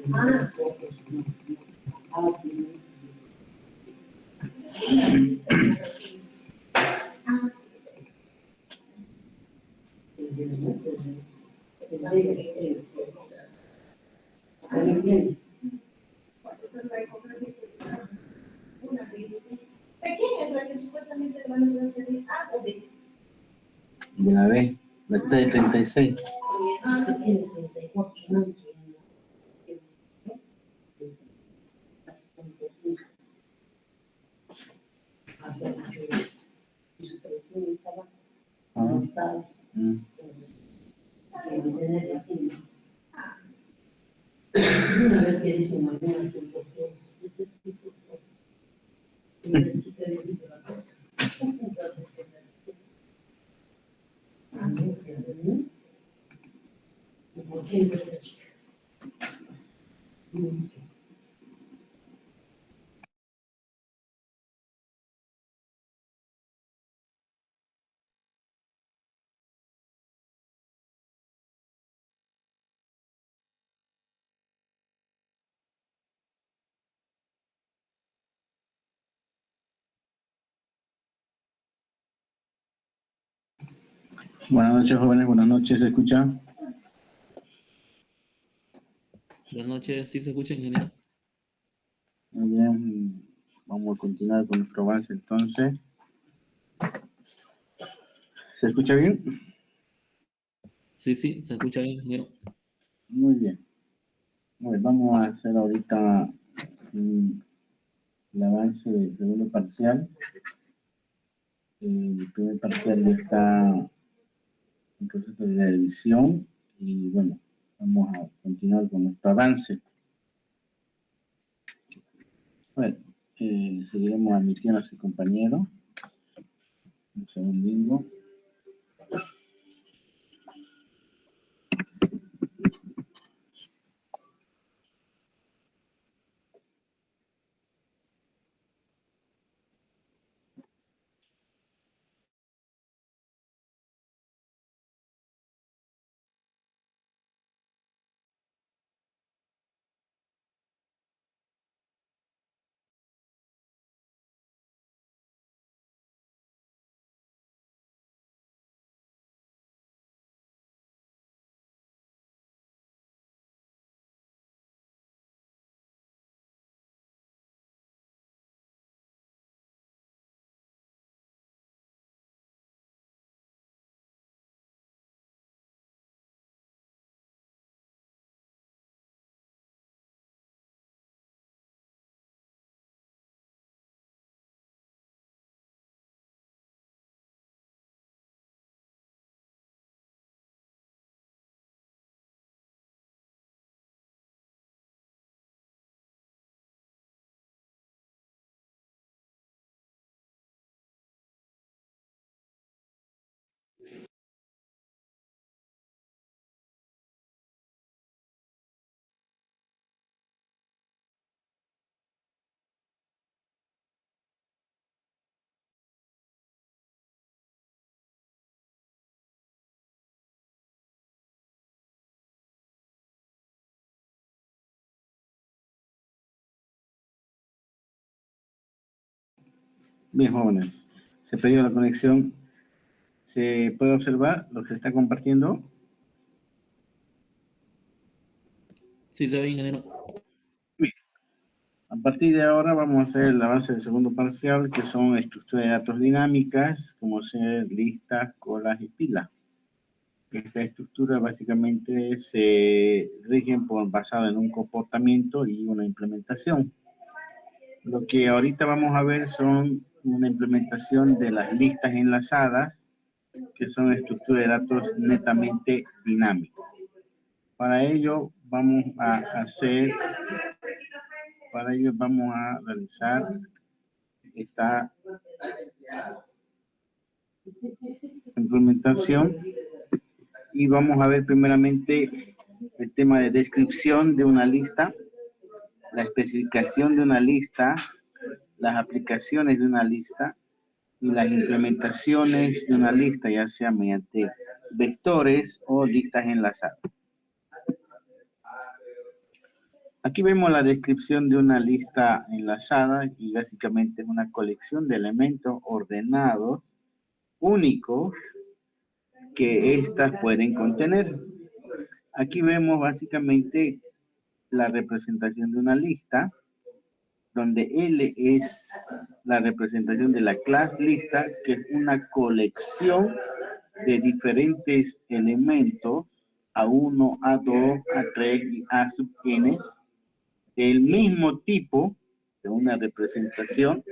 De la B, la T de 36. Buenas noches, jóvenes, buenas noches, ¿se escucha? Buenas noches, ¿sí se escucha, ingeniero? Muy bien, vamos a continuar con nuestro avance entonces. ¿Se escucha bien? Sí, se escucha bien, ingeniero. Muy bien. Bueno, vamos a hacer ahorita el avance del segundo parcial. El primer parcial ya está en proceso de revisión y bueno, vamos a continuar con nuestro avance. Bueno, seguiremos admitiendo a su compañero. Un segundito. Bien, jóvenes, se perdió la conexión. ¿Se puede observar lo que se está compartiendo? Sí, se ve, ingeniero. Bien. A partir de ahora vamos a hacer el avance del segundo parcial, que son estructuras de datos dinámicas, como ser listas, colas y pilas. Esta estructura básicamente se rigen basado en un comportamiento y una implementación. Lo que ahorita vamos a ver son una implementación de las listas enlazadas, que son estructuras de datos netamente dinámicas. Para ello vamos a realizar esta implementación y vamos a ver primeramente el tema de descripción de una lista, la especificación de una lista, las aplicaciones de una lista y las implementaciones de una lista, ya sea mediante vectores o listas enlazadas. Aquí vemos la descripción de una lista enlazada y básicamente es una colección de elementos ordenados únicos que éstas pueden contener. Aquí vemos básicamente la representación de una lista donde L es la representación de la clase lista, que es una colección de diferentes elementos A1, A2, A3 y A sub n del mismo tipo de una representación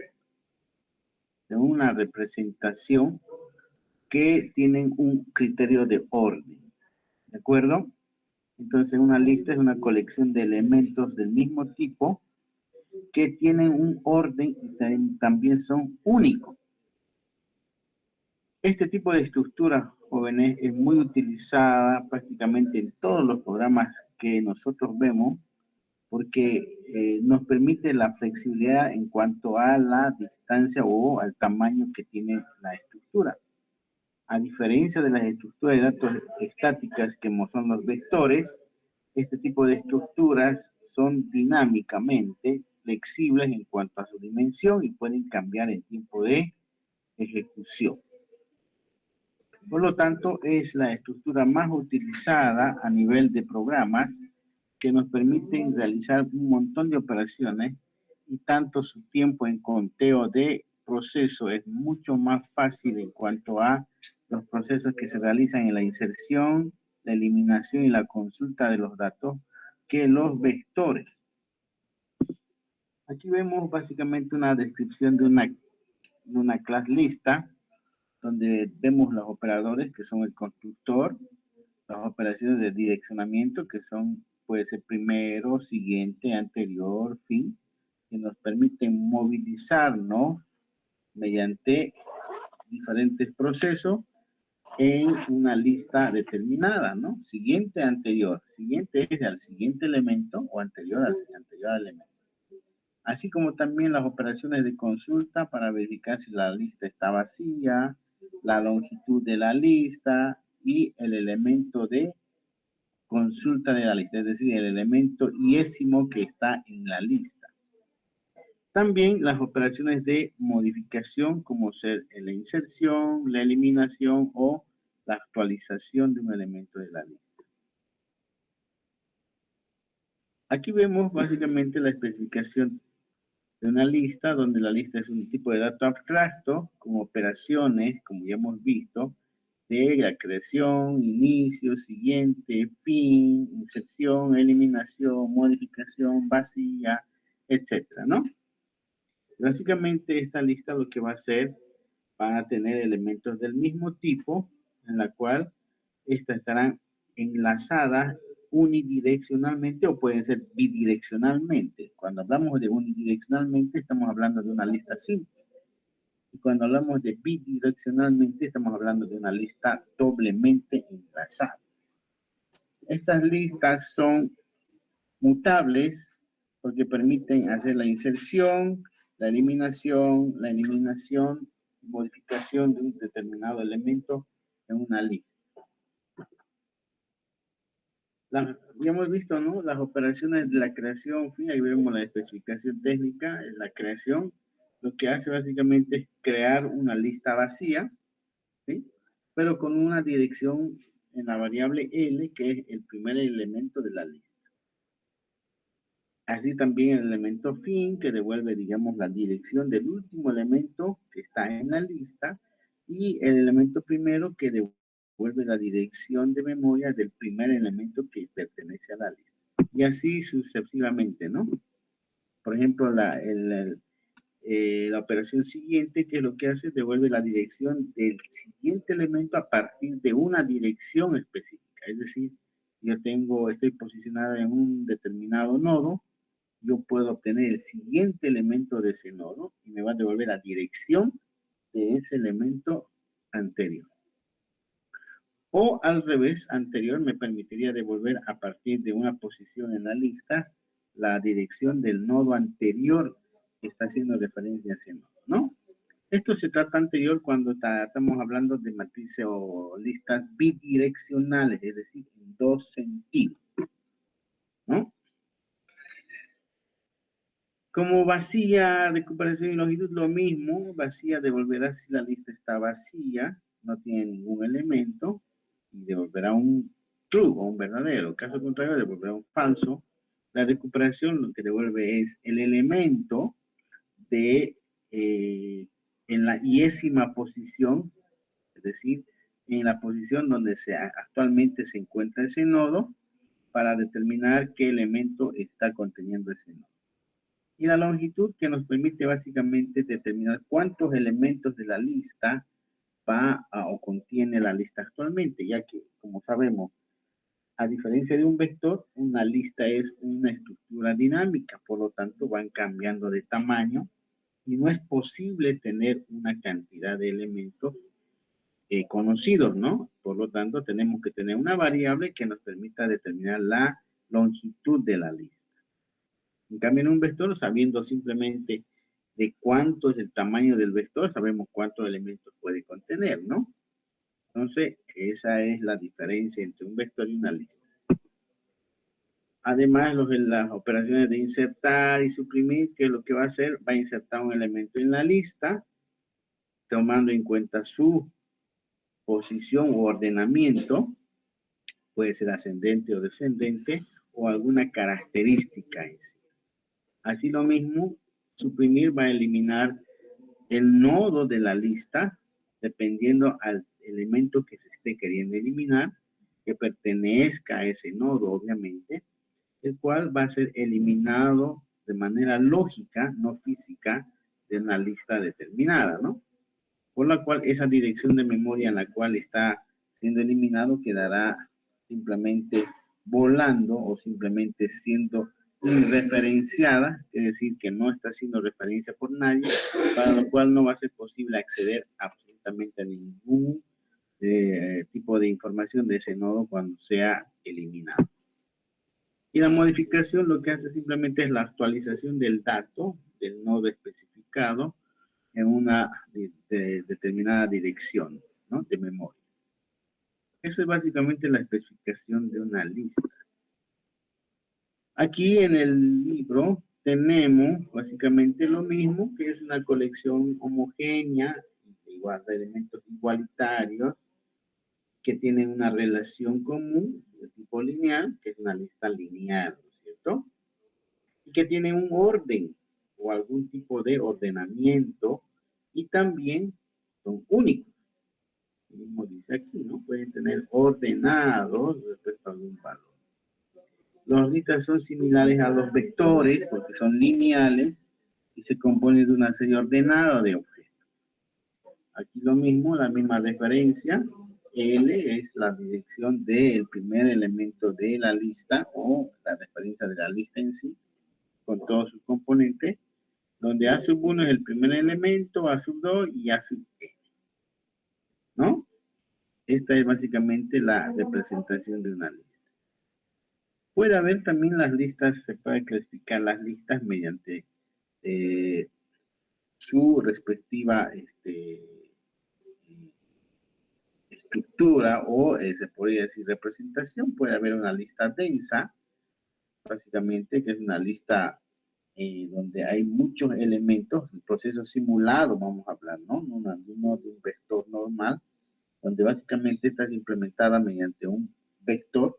que tienen un criterio de orden, ¿de acuerdo? Entonces una lista es una colección de elementos del mismo tipo que tienen un orden y también son únicos. Este tipo de estructura, jóvenes, es muy utilizada prácticamente en todos los programas que nosotros vemos porque nos permite la flexibilidad en cuanto a la distancia o al tamaño que tiene la estructura. A diferencia de las estructuras de datos estáticas que son los vectores, este tipo de estructuras son dinámicamente flexibles en cuanto a su dimensión y pueden cambiar en tiempo de ejecución. Por lo tanto, es la estructura más utilizada a nivel de programas que nos permiten realizar un montón de operaciones y tanto su tiempo en conteo de proceso es mucho más fácil en cuanto a los procesos que se realizan en la inserción, la eliminación y la consulta de los datos que los vectores. Aquí vemos básicamente una descripción de una clase lista donde vemos los operadores que son el constructor, las operaciones de direccionamiento que son, puede ser primero, siguiente, anterior, fin, que nos permiten movilizarnos mediante diferentes procesos en una lista determinada, ¿no? Siguiente, anterior. Siguiente es al siguiente elemento o anterior al anterior elemento. Así como también las operaciones de consulta para verificar si la lista está vacía, la longitud de la lista y el elemento de consulta de la lista, es decir, el elemento iésimo que está en la lista. También las operaciones de modificación como ser la inserción, la eliminación o la actualización de un elemento de la lista. Aquí vemos básicamente la especificación de una lista, donde la lista es un tipo de dato abstracto, con operaciones, como ya hemos visto, de la creación, inicio, siguiente, fin, inserción, eliminación, modificación, vacía, etcétera, ¿no? Básicamente esta lista lo que va a hacer, van a tener elementos del mismo tipo, en la cual estas estarán enlazadas unidireccionalmente o pueden ser bidireccionalmente. Cuando hablamos de unidireccionalmente estamos hablando de una lista simple. Y cuando hablamos de bidireccionalmente estamos hablando de una lista doblemente enlazada. Estas listas son mutables porque permiten hacer la inserción, la eliminación, modificación de un determinado elemento en una lista. Ya hemos visto, ¿no? Las operaciones de la creación, fin, ahí vemos la especificación técnica, la creación, lo que hace básicamente es crear una lista vacía, ¿sí? Pero con una dirección en la variable L, que es el primer elemento de la lista. Así también el elemento fin, que devuelve, digamos, la dirección del último elemento que está en la lista, y el elemento primero que devuelve la dirección de memoria del primer elemento que pertenece a la lista. Y así sucesivamente, ¿no? Por ejemplo, la operación siguiente, que lo que hace, devuelve la dirección del siguiente elemento a partir de una dirección específica. Es decir, estoy posicionada en un determinado nodo, yo puedo obtener el siguiente elemento de ese nodo y me va a devolver la dirección de ese elemento anterior. O al revés, anterior me permitiría devolver a partir de una posición en la lista la dirección del nodo anterior que está haciendo referencia a ese nodo, ¿no? Esto se trata anterior cuando estamos hablando de matrices o listas bidireccionales, es decir, en dos sentidos, ¿no? Como vacía, recuperación y longitud, lo mismo. Vacía devolverá si la lista está vacía, no tiene ningún elemento, y devolverá un true o un verdadero. Caso contrario, devolverá un falso. La recuperación lo que devuelve es el elemento de en la iésima posición, es decir, en la posición donde actualmente se encuentra ese nodo, para determinar qué elemento está conteniendo ese nodo. Y la longitud, que nos permite básicamente determinar cuántos elementos de la lista o contiene la lista actualmente, ya que, como sabemos, a diferencia de un vector, una lista es una estructura dinámica, por lo tanto van cambiando de tamaño y no es posible tener una cantidad de elementos conocidos, ¿no? Por lo tanto, tenemos que tener una variable que nos permita determinar la longitud de la lista. En cambio, en un vector, sabiendo simplemente de cuánto es el tamaño del vector, sabemos cuántos elementos puede contener, ¿no? Entonces, esa es la diferencia entre un vector y una lista. Además, las operaciones de insertar y suprimir, que lo que va a hacer, va a insertar un elemento en la lista, tomando en cuenta su posición o ordenamiento, puede ser ascendente o descendente, o alguna característica en sí. Así lo mismo, suprimir va a eliminar el nodo de la lista, dependiendo al elemento que se esté queriendo eliminar, que pertenezca a ese nodo, obviamente, el cual va a ser eliminado de manera lógica, no física, de una lista determinada, ¿no? Por la cual esa dirección de memoria en la cual está siendo eliminado quedará simplemente volando o simplemente siendo referenciada, es decir, que no está siendo referencia por nadie, para lo cual no va a ser posible acceder absolutamente a ningún tipo de información de ese nodo cuando sea eliminado. Y la modificación lo que hace simplemente es la actualización del dato del nodo especificado en una determinada dirección, ¿no? De memoria. Eso es básicamente la especificación de una lista. Aquí en el libro tenemos básicamente lo mismo, que es una colección homogénea de elementos igualitarios que tienen una relación común de tipo lineal, que es una lista lineal, ¿no es cierto? Y que tiene un orden o algún tipo de ordenamiento y también son únicos. Como dice aquí, ¿no? Pueden tener ordenados respecto a algún valor. Los listas son similares a los vectores porque son lineales y se componen de una serie ordenada de objetos. Aquí lo mismo, la misma referencia. L es la dirección del primer elemento de la lista o la referencia de la lista en sí, con todos sus componentes, donde A sub 1 es el primer elemento, A sub 2 y A sub n, ¿no? Esta es básicamente la representación de una lista. Puede haber también las listas, se puede clasificar las listas mediante su respectiva estructura o se podría decir representación. Puede haber una lista densa, básicamente, que es una lista donde hay muchos elementos, el proceso simulado, vamos a hablar, ¿no? No de un vector normal, donde básicamente está implementada mediante un vector,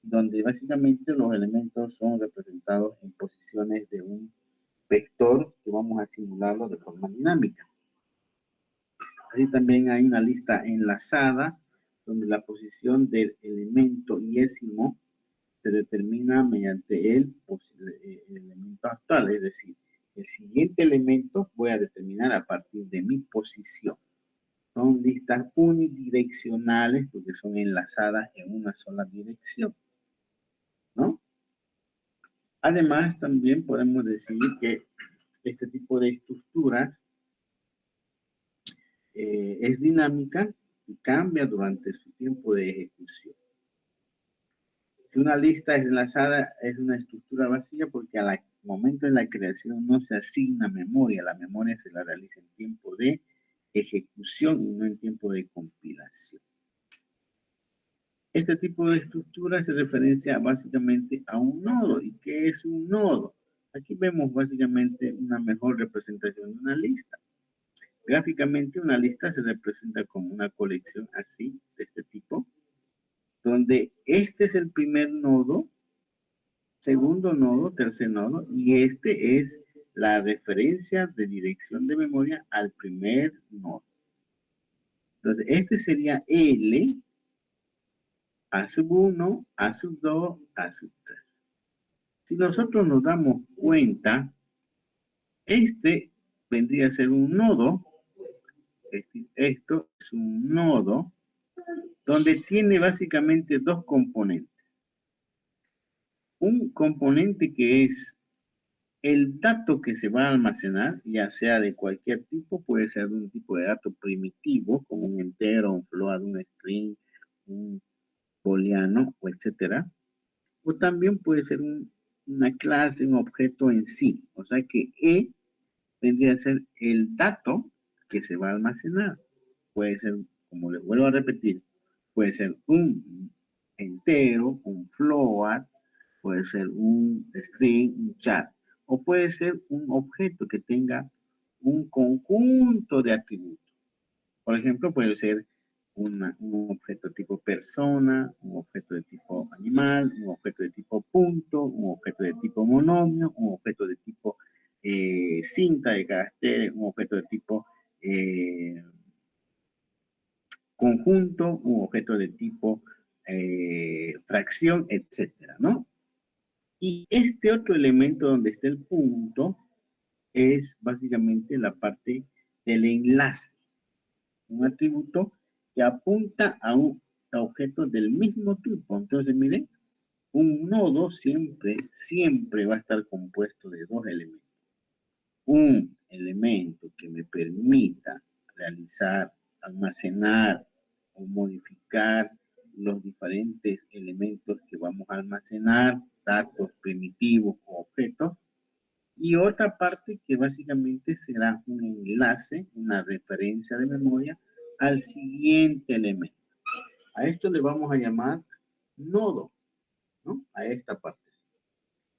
donde básicamente los elementos son representados en posiciones de un vector que vamos a simularlo de forma dinámica. Así también hay una lista enlazada, donde la posición del elemento iésimo se determina mediante el elemento actual, es decir, el siguiente elemento voy a determinar a partir de mi posición. Son listas unidireccionales porque son enlazadas en una sola dirección, ¿no? Además, también podemos decir que este tipo de estructuras es dinámica y cambia durante su tiempo de ejecución. Si una lista es enlazada, es una estructura vacía porque al momento de la creación no se asigna memoria. La memoria se la realiza en tiempo de ejecución y no en tiempo de compilación. Este tipo de estructura se referencia básicamente a un nodo. ¿Y qué es un nodo? Aquí vemos básicamente una mejor representación de una lista. Gráficamente una lista se representa como una colección así, de este tipo, donde este es el primer nodo, segundo nodo, tercer nodo, y este es la referencia de dirección de memoria al primer nodo. Entonces, este sería L, A sub 1, A sub 2, A sub 3. Si nosotros nos damos cuenta, este vendría a ser un nodo, esto es un nodo, donde tiene básicamente dos componentes. Un componente que es el dato que se va a almacenar, ya sea de cualquier tipo, puede ser de un tipo de dato primitivo, como un entero, un float, un string, un booleano, o etcétera. O también puede ser una clase, un objeto en sí. O sea que E vendría a ser el dato que se va a almacenar. Puede ser, como les vuelvo a repetir, puede ser un entero, un float, puede ser un string, un chat, o puede ser un objeto que tenga un conjunto de atributos. Por ejemplo, puede ser un objeto tipo persona, un objeto de tipo animal, un objeto de tipo punto, un objeto de tipo monomio, un objeto de tipo cinta de caracteres, un objeto de tipo conjunto, un objeto de tipo fracción, etcétera, ¿no? Y este otro elemento donde está el punto es básicamente la parte del enlace, un atributo que apunta a un objeto del mismo tipo. Entonces, miren, un nodo siempre va a estar compuesto de dos elementos. Un elemento que me permita realizar, almacenar o modificar los diferentes elementos que vamos a almacenar, datos primitivos o objetos, y otra parte que básicamente será un enlace, una referencia de memoria al siguiente elemento. A esto le vamos a llamar nodo, ¿no? A esta parte.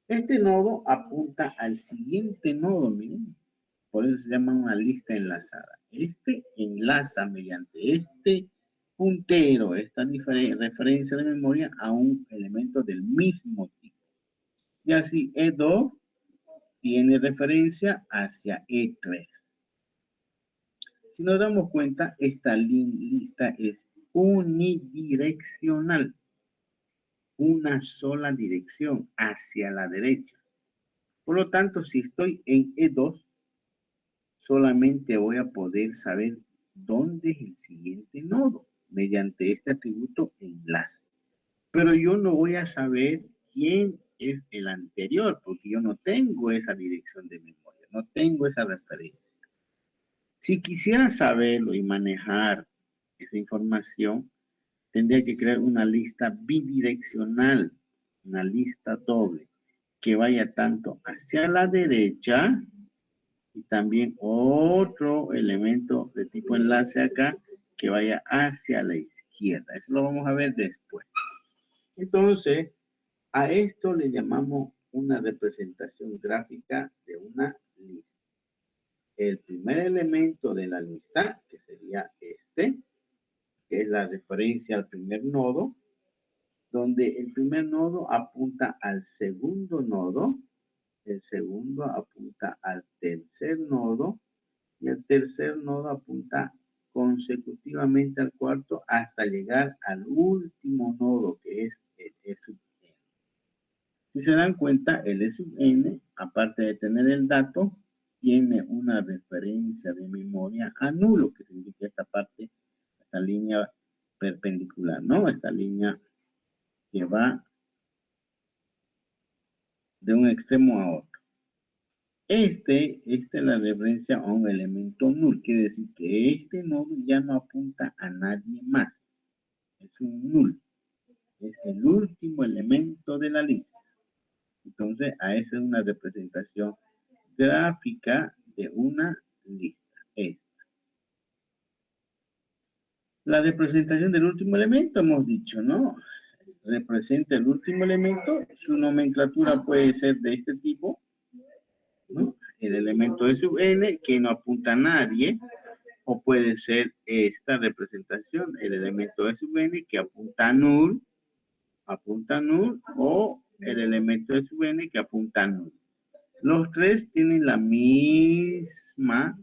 Este nodo apunta al siguiente nodo, miren. Por eso se llama una lista enlazada. Este enlaza mediante este puntero, esta referencia de memoria a un elemento del mismo tipo. Y así E2 tiene referencia hacia E3. Si nos damos cuenta, esta lista es unidireccional, una sola dirección hacia la derecha. Por lo tanto, si estoy en E2, solamente voy a poder saber dónde es el siguiente nodo mediante este atributo enlace. Pero yo no voy a saber quién es el anterior, porque yo no tengo esa dirección de memoria, no tengo esa referencia. Si quisiera saberlo y manejar esa información, tendría que crear una lista bidireccional, una lista doble, que vaya tanto hacia la derecha y también otro elemento de tipo enlace acá que vaya hacia la izquierda. Eso lo vamos a ver después. Entonces, a esto le llamamos una representación gráfica de una lista. El primer elemento de la lista, que sería este, que es la referencia al primer nodo, donde el primer nodo apunta al segundo nodo, el segundo apunta al tercer nodo, y el tercer nodo apunta consecutivamente al cuarto hasta llegar al último nodo, que es el E sub n. Si se dan cuenta, el E sub n, aparte de tener el dato, tiene una referencia de memoria a nulo, que significa esta parte, esta línea perpendicular, ¿no? Esta línea que va de un extremo a otro. Esta es la referencia a un elemento null, quiere decir que este nodo ya no apunta a nadie más. Es un null. Es el último elemento de la lista. Entonces, a esa es una representación gráfica de una lista. Esta. La representación del último elemento, hemos dicho, ¿no? Representa el último elemento. Su nomenclatura puede ser de este tipo. ¿no? El elemento E sub n que no apunta a nadie, o puede ser esta representación, el elemento E sub n que apunta a null, o el elemento E sub n que apunta a null. Los tres tienen la misma,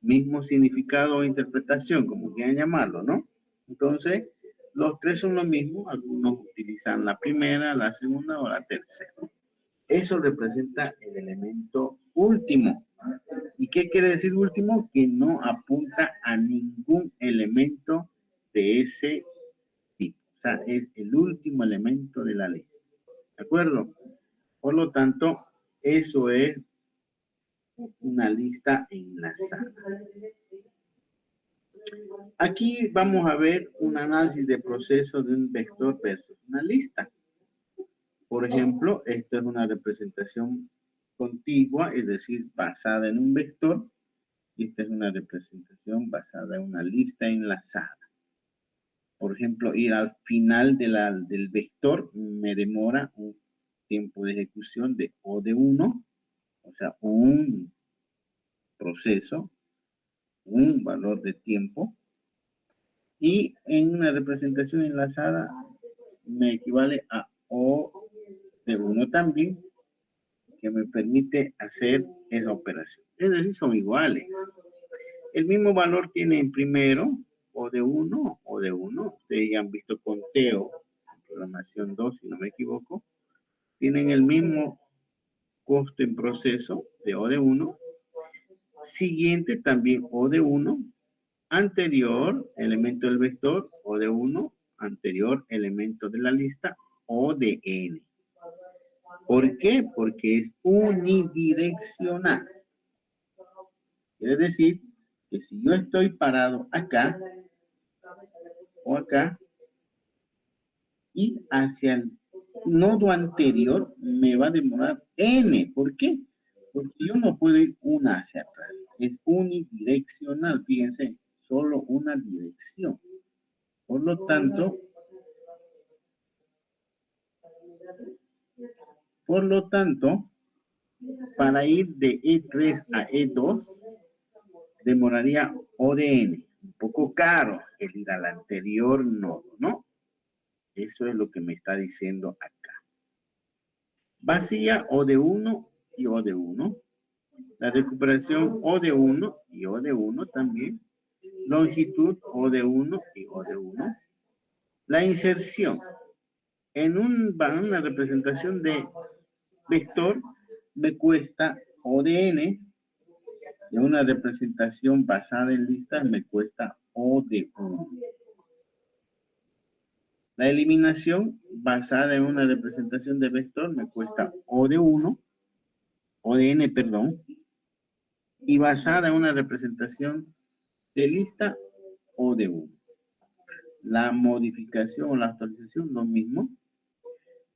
mismo significado o interpretación, como quieran llamarlo, ¿no? Entonces, los tres son lo mismo, algunos utilizan la primera, la segunda o la tercera. Eso representa el elemento último. ¿Y qué quiere decir último? Que no apunta a ningún elemento de ese tipo. O sea, es el último elemento de la lista. ¿De acuerdo? Por lo tanto, eso es una lista enlazada. Aquí vamos a ver un análisis de proceso de un vector versus una lista. Por ejemplo, esto es una representación contigua, es decir, basada en un vector. Y esta es una representación basada en una lista enlazada. Por ejemplo, ir al final del vector me demora un tiempo de ejecución de O de 1, o sea, un proceso, un valor de tiempo. Y en una representación enlazada me equivale a O de 1 también, que me permite hacer esa operación. Es decir, son iguales. El mismo valor tiene en primero O de 1, O de 1. Ustedes ya han visto conteo, programación 2, si no me equivoco. Tienen el mismo costo en proceso de O de 1. Siguiente también O de 1. Anterior, elemento del vector, O de 1. Anterior, elemento de la lista, O de n. ¿Por qué? Porque es unidireccional. Quiere decir que si yo estoy parado acá o acá y hacia el nodo anterior me va a demorar n. ¿Por qué? Porque yo no puedo ir una hacia atrás. Es unidireccional, fíjense, solo una dirección. Por lo tanto, para ir de E3 a E2, demoraría O de n. Un poco caro el ir al anterior nodo, ¿no? Eso es lo que me está diciendo acá. Vacía O de 1 y O de 1. La recuperación O de 1 y O de 1 también. Longitud O de 1 y O de 1. La inserción en una representación de vector me cuesta O de n. Y una representación basada en listas me cuesta O de 1. La eliminación basada en una representación de vector me cuesta O de 1, O de n, perdón, y basada en una representación de lista O de 1. La modificación o la actualización, lo mismo,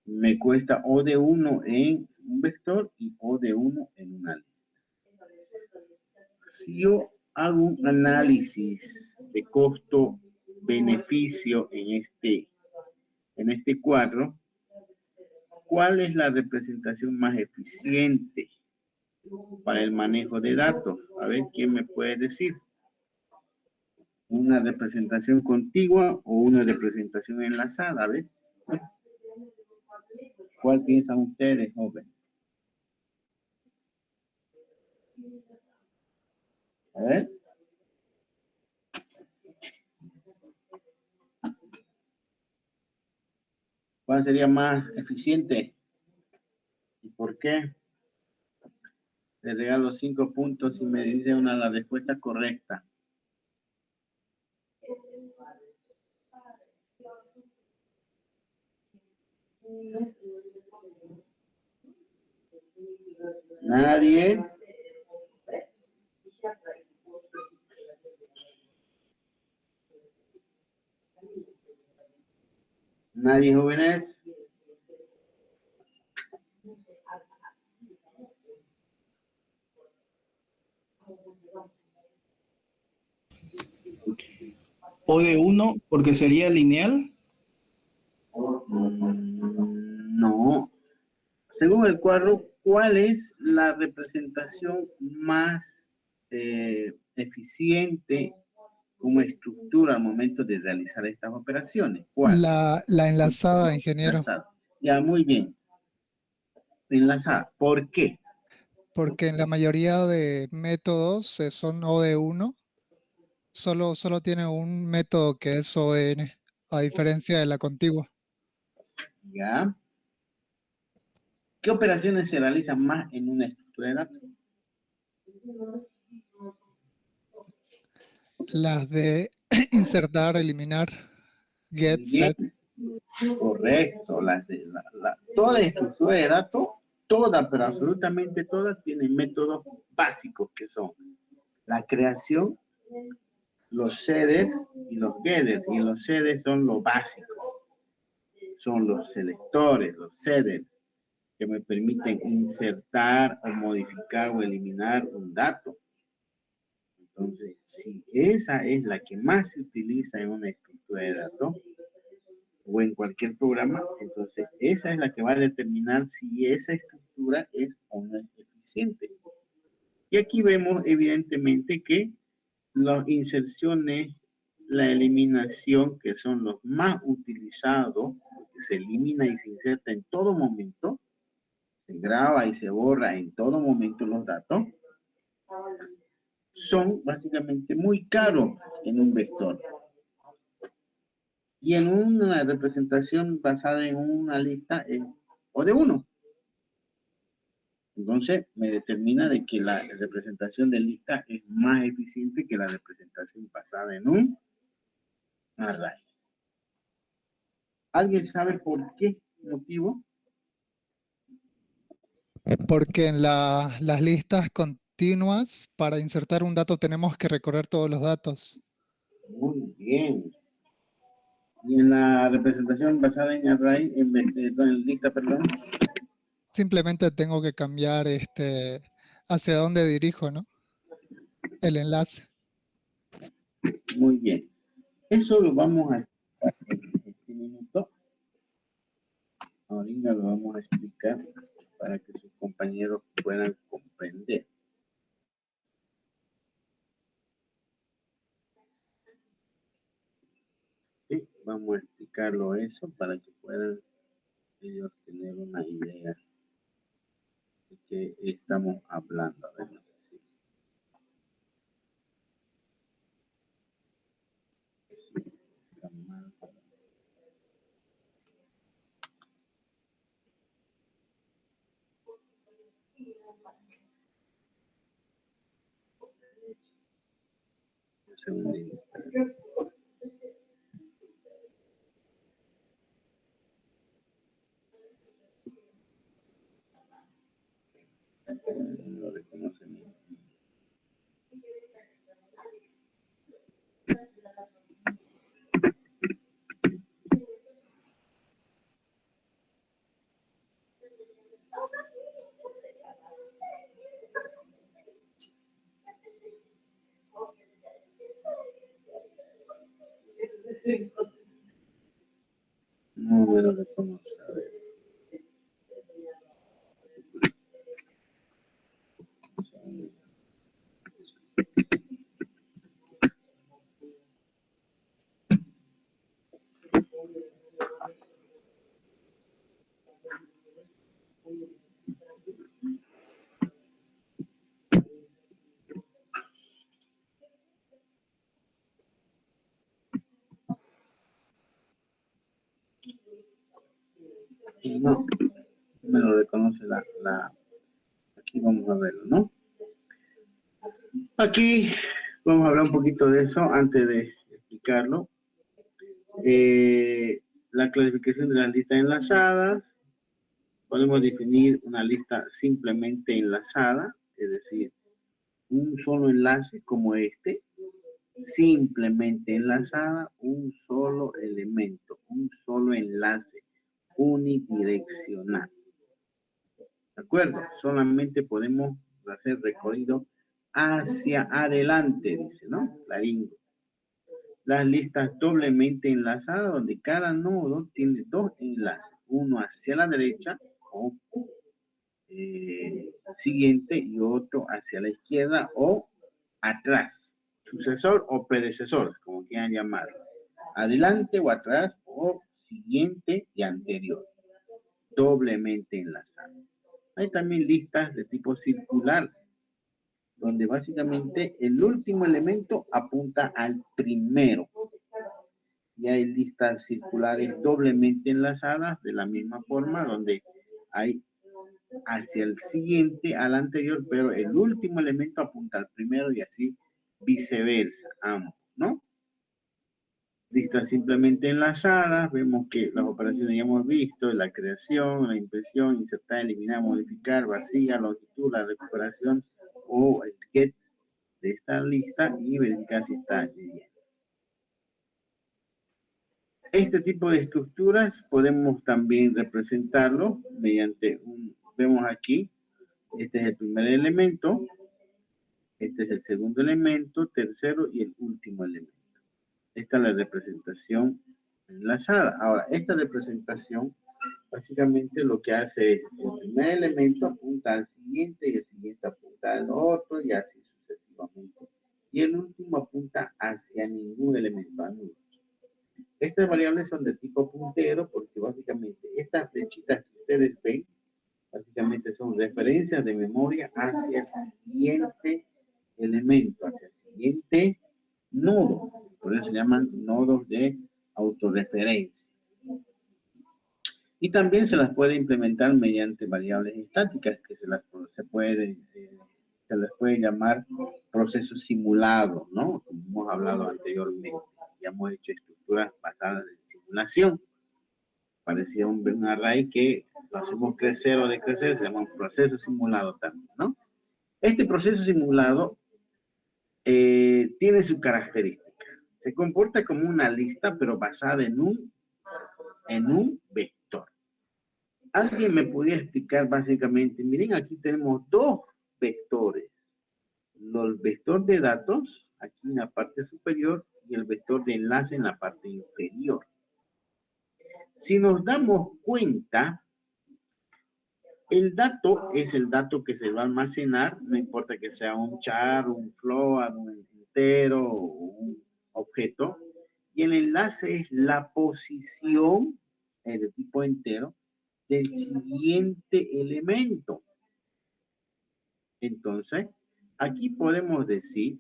me cuesta O de 1 en un vector y O de 1 en una lista. Si yo hago un análisis de costo-beneficio en este cuadro, ¿cuál es la representación más eficiente para el manejo de datos? A ver, ¿quién me puede decir? ¿Una representación contigua o una representación enlazada? A ver. ¿Cuál piensan ustedes, jóvenes? A ver. ¿Cuál sería más eficiente? ¿Y por qué? Les regalo 5 puntos si me dicen la respuesta correcta. ¿Nadie? ¿Nadie, jóvenes? O de 1 porque sería lineal. No. O Según el cuadro, ¿cuál es la representación más eficiente como estructura al momento de realizar estas operaciones? ¿Cuál? La enlazada, ingeniero, Enlazada. Ya, muy bien. Enlazada. ¿Por qué? porque en la mayoría de métodos son OD1, solo tiene un método que es ODN, a diferencia de la contigua. Ya. ¿Qué operaciones se realizan más en una estructura de datos? Las de insertar, eliminar, get, Bien, set. correcto. Toda estructura de datos, toda, pero absolutamente todas, tienen métodos básicos que son la creación, los setters y los getters. Y los setters son lo básico. Son los selectores, los setters, que me permiten insertar o modificar o eliminar un dato. Entonces, si esa es la que más se utiliza en una estructura de datos o en cualquier programa, entonces esa es la que va a determinar si esa estructura es o no es eficiente. Y aquí vemos evidentemente que las inserciones, la eliminación, que son los más utilizados, que se elimina y se inserta en todo momento, se graba y se borra en todo momento los datos, son básicamente muy caros en un vector. Y en una representación basada en una lista o de uno. Entonces me determina de que la representación de lista es más eficiente que la representación basada en un array. ¿Alguien sabe por qué motivo? Porque en las listas continuas, para insertar un dato tenemos que recorrer todos los datos. Muy bien. Y en la representación basada en array, en lista, perdón. Simplemente tengo que cambiar hacia dónde dirijo, ¿no? El enlace. Muy bien. Eso lo vamos a explicar en este minuto. Ahorita lo vamos a explicar para que sus compañeros puedan comprender. Sí, vamos a explicarlo eso para que puedan ellos tener una idea de qué estamos hablando. A ver, no sé si- si está mal. Un segundito. No lo reconoce ni. No me lo reconoce. A ver. No, me lo reconoce aquí vamos a verlo, ¿no? Aquí vamos a hablar un poquito de eso antes de explicarlo. La clasificación de las listas enlazadas. Podemos definir una lista simplemente enlazada, es decir, un solo enlace como este, simplemente enlazada, un solo elemento, un solo enlace unidireccional. ¿De acuerdo? Solamente podemos hacer recorrido hacia adelante, dice, ¿no? Claringo. Las listas doblemente enlazadas, donde cada nodo tiene dos enlaces, uno hacia la derecha o siguiente y otro hacia la izquierda o atrás. Sucesor o predecesor, como quieran llamarlo. Adelante o atrás o siguiente y anterior. Doblemente enlazado. Hay también listas de tipo circular, donde básicamente el último elemento apunta al primero. Y hay listas circulares doblemente enlazadas de la misma forma, donde hay hacia el siguiente, al anterior, pero el último elemento apunta al primero y así viceversa, ambos, ¿no? Listas simplemente enlazadas, vemos que las operaciones ya hemos visto, la creación, la impresión, insertar, eliminar, modificar, vacía, longitud, la recuperación o el get de esta lista y verificar si está bien. Este tipo de estructuras podemos también representarlo mediante vemos aquí, este es el primer elemento, este es el segundo elemento, tercero y el último elemento. Esta es la representación enlazada. Ahora, esta representación básicamente lo que hace es el primer elemento apunta al siguiente y el siguiente apunta al otro y así sucesivamente. Y el último apunta hacia ningún elemento, a nulo. Estas variables son de tipo puntero porque básicamente estas flechitas que ustedes ven, básicamente son referencias de memoria hacia el siguiente elemento, hacia el siguiente nodo. Por eso se llaman nodos de autorreferencia. Y también se las puede implementar mediante variables estáticas que se les puede llamar procesos simulados, ¿no? Como hemos hablado anteriormente. Ya hemos hecho estructuras basadas en simulación. Parecía un array que lo hacemos crecer o decrecer, se llama un proceso simulado también, ¿no? Este proceso simulado tiene su característica. Se comporta como una lista, pero basada en un vector. ¿Alguien me podría explicar básicamente? Miren, aquí tenemos dos vectores. El vector de datos, aquí en la parte superior, y el vector de enlace en la parte inferior. Si nos damos cuenta, el dato es el dato que se va a almacenar, no importa que sea un char, un float, un entero o un objeto. Y el enlace es la posición de tipo entero del siguiente elemento. Entonces, aquí podemos decir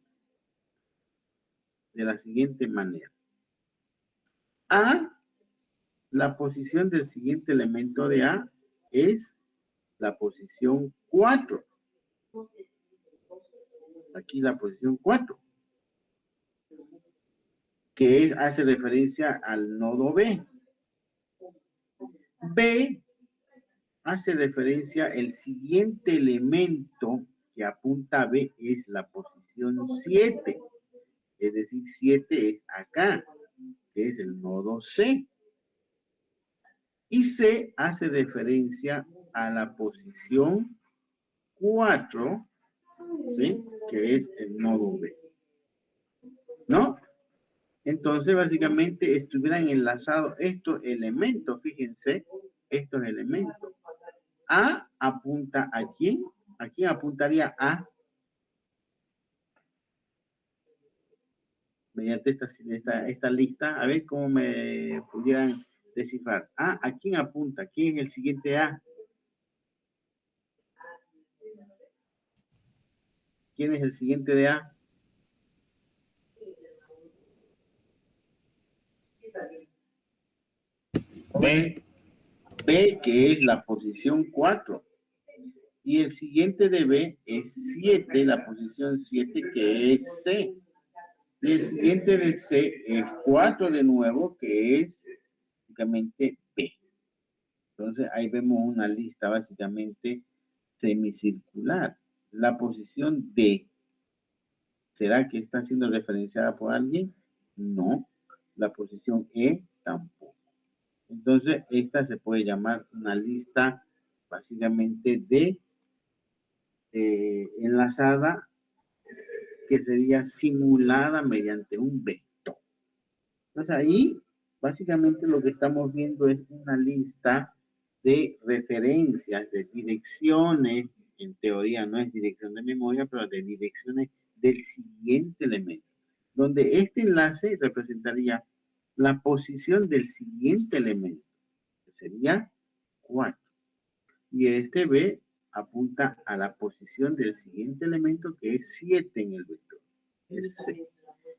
de la siguiente manera. A, la posición del siguiente elemento de A es la posición 4. Aquí la posición 4. Que hace referencia al nodo B. B hace referencia el siguiente elemento que apunta a B es la posición 7. Es decir, 7 es acá, que es el nodo C. Y C hace referencia a la posición 4, ¿sí? Que es el nodo B. ¿No? Entonces, básicamente, estuvieran enlazados estos elementos, fíjense, estos elementos. A apunta a quién? ¿A quién apuntaría A? Mediante esta lista, a ver cómo me pudieran descifrar. ¿A quién apunta? ¿Quién es el siguiente A? ¿Quién es el siguiente de A? B. B, que es la posición 4. Y el siguiente de B es 7, la posición 7, que es C. Y el siguiente de C es 4 de nuevo, que es básicamente B. Entonces ahí vemos una lista básicamente semicircular. La posición D, ¿será que está siendo referenciada por alguien? No. La posición E tampoco. Entonces esta se puede llamar una lista básicamente de enlazada, que sería simulada mediante un vector. Entonces ahí básicamente lo que estamos viendo es una lista de referencias, de direcciones, en teoría no es dirección de memoria, pero de direcciones del siguiente elemento, donde este enlace representaría la posición del siguiente elemento, que sería 4. Y este B apunta a la posición del siguiente elemento, que es 7 en el vector, es 6.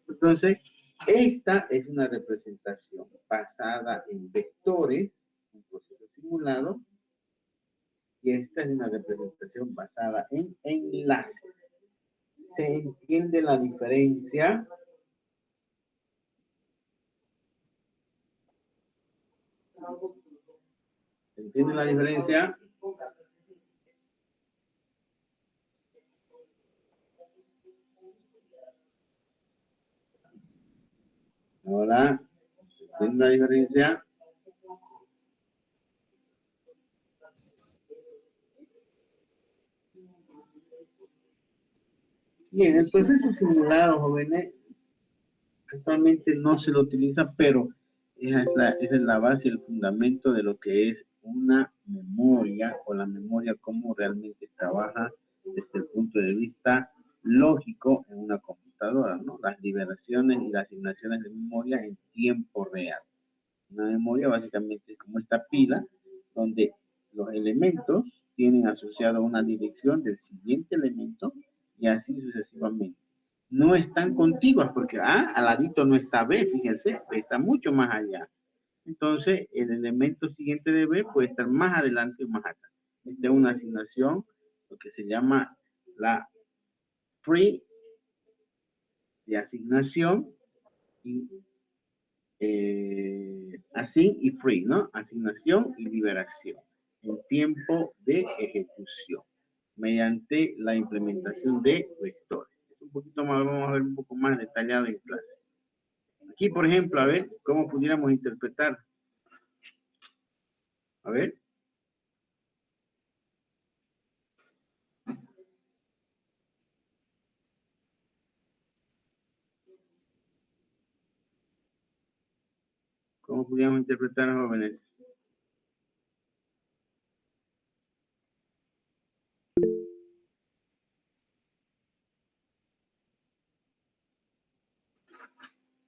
Entonces, esta es una representación basada en vectores, un proceso simulado, y esta es una representación basada en enlaces. ¿Se entiende la diferencia? ¿Se entiende la diferencia? Ahora, ¿se entiende la diferencia? Bien, el proceso simulado, jóvenes, actualmente no se lo utiliza, pero esa es la base, el fundamento de lo que es una memoria, o la memoria, cómo realmente trabaja desde el punto de vista lógico en una computadora, ¿no? Las liberaciones y las asignaciones de memoria en tiempo real. Una memoria básicamente es como esta pila, donde los elementos tienen asociado una dirección del siguiente elemento y así sucesivamente. No están contiguas porque al ladito no está B, fíjense, está mucho más allá. Entonces, el elemento siguiente de B puede estar más adelante o más atrás. Esta es una asignación, lo que se llama la free de asignación y assign y free, ¿no? Asignación y liberación en tiempo de ejecución mediante la implementación de vectores. Un poquito más, vamos a ver un poco más detallado en clase. Aquí, por ejemplo, a ver cómo pudiéramos interpretar. A ver. ¿Cómo pudiéramos interpretar, jóvenes?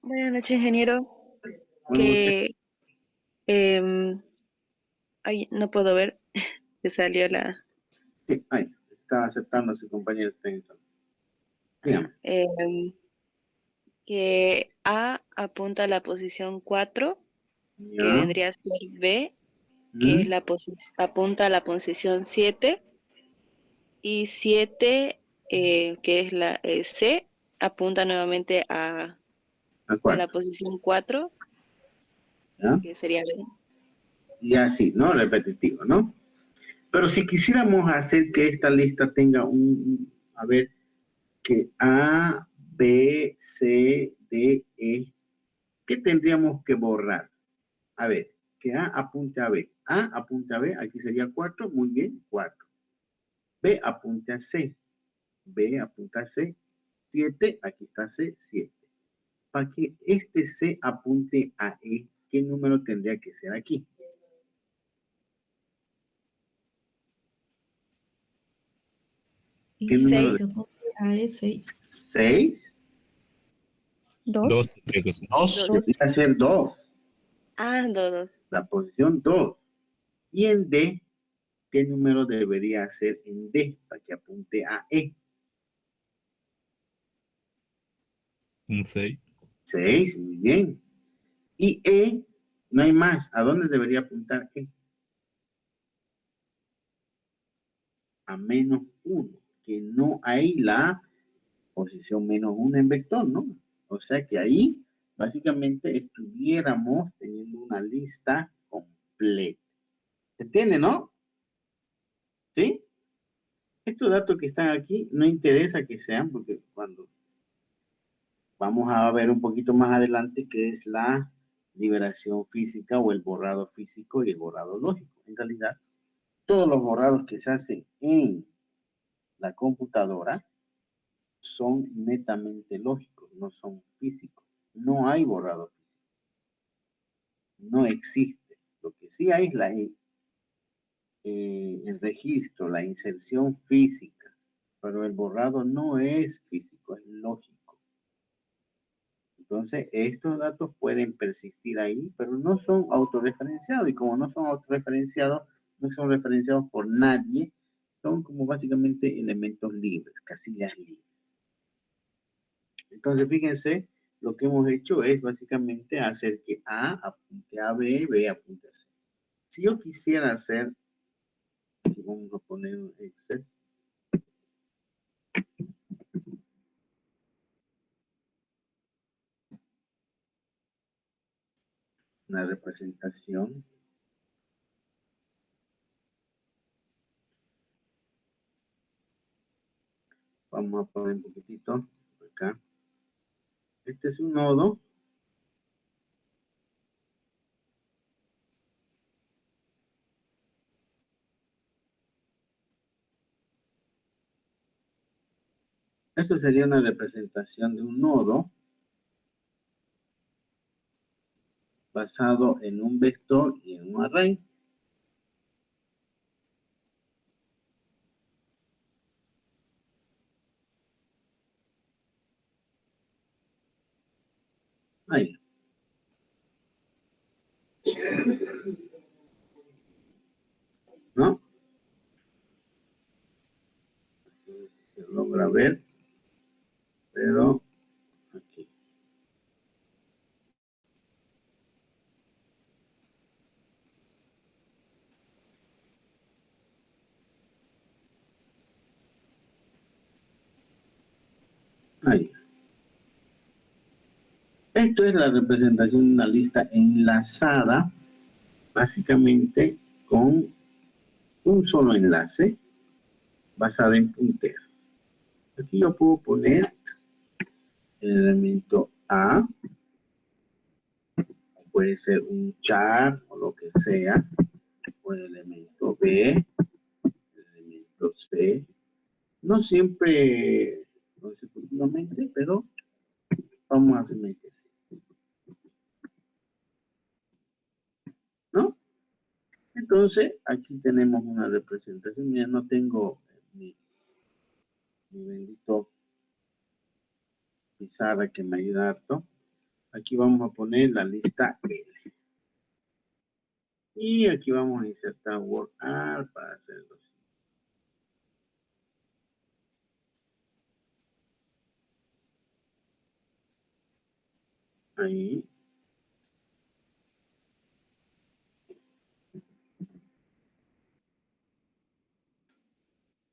Buenas noches, ingeniero. Bueno, Ay, no puedo ver. Se salió la. sí, ahí, está aceptando a su compañero técnico. Dígame. Que A apunta a la posición 4, Ya. que vendría a ser B, que es apunta a la posición 7, y 7, que es la C, apunta nuevamente a la posición 4, ¿Ya? que sería B. Y así, ¿no? Repetitivo, ¿no? Pero si quisiéramos hacer que esta lista tenga a ver, que A, B, C, D, E, ¿qué tendríamos que borrar? A ver, que A apunte a B. A apunta a B, aquí sería 4, muy bien, 4. B apunta a C. B apunta a C. 7, aquí está C, 7. Para que este C apunte a E, ¿qué número tendría que ser aquí? ¿Qué número? 6. 6. 2. Debería ser 2. Ah, 2. La posición 2. Y en D, ¿qué número debería ser en D para que apunte a E? Un 6. 6, muy bien. Y E, no hay más. ¿A dónde debería apuntar E? A menos 1, que no hay la posición menos 1 en vector, ¿no? O sea que ahí básicamente estuviéramos teniendo una lista completa. ¿Se entiende, no? ¿Sí? Estos datos que están aquí no interesa que sean, porque cuando vamos a ver un poquito más adelante qué es la liberación física o el borrado físico y el borrado lógico. En realidad, todos los borrados que se hacen en la computadora son netamente lógicos, no son físicos. No hay borrado físico. No existe. Lo que sí hay es el registro, la inserción física, pero el borrado no es físico, es lógico. Entonces, estos datos pueden persistir ahí, pero no son autorreferenciados, y como no son autorreferenciados, no son referenciados por nadie, son como básicamente elementos libres, casillas libres. Entonces, fíjense, lo que hemos hecho es básicamente hacer que A apunte a B, B apunte a C. Si yo quisiera hacer, aquí vamos a poner un Excel, una representación, vamos a poner un poquitito acá. Este es un nodo. Esto sería una representación de un nodo basado en un vector y en un array. Ahí. ¿No? Se logra ver, pero aquí. Ahí. Esto es la representación de una lista enlazada, básicamente con un solo enlace basado en punteros. Aquí yo puedo poner el elemento A, puede ser un char o lo que sea, o el elemento B, el elemento C. No siempre consecutivamente, pero vamos a hacer que sí. ¿No? Entonces, aquí tenemos una representación. Mira, no tengo mi bendito pizarra que me ayuda harto. Aquí vamos a poner la lista L. Y aquí vamos a insertar WordArt para hacerlo. Ahí.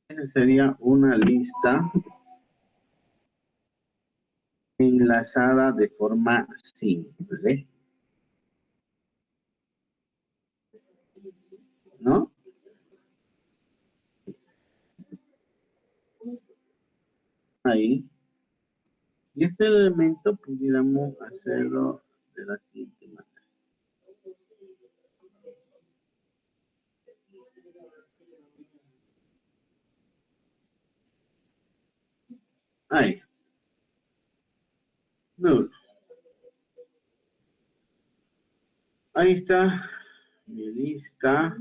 Esa sería una lista enlazada de forma simple. ¿No? Ahí. Y este elemento pudiéramos hacerlo de la siguiente manera. Ahí. No. Ahí está mi lista.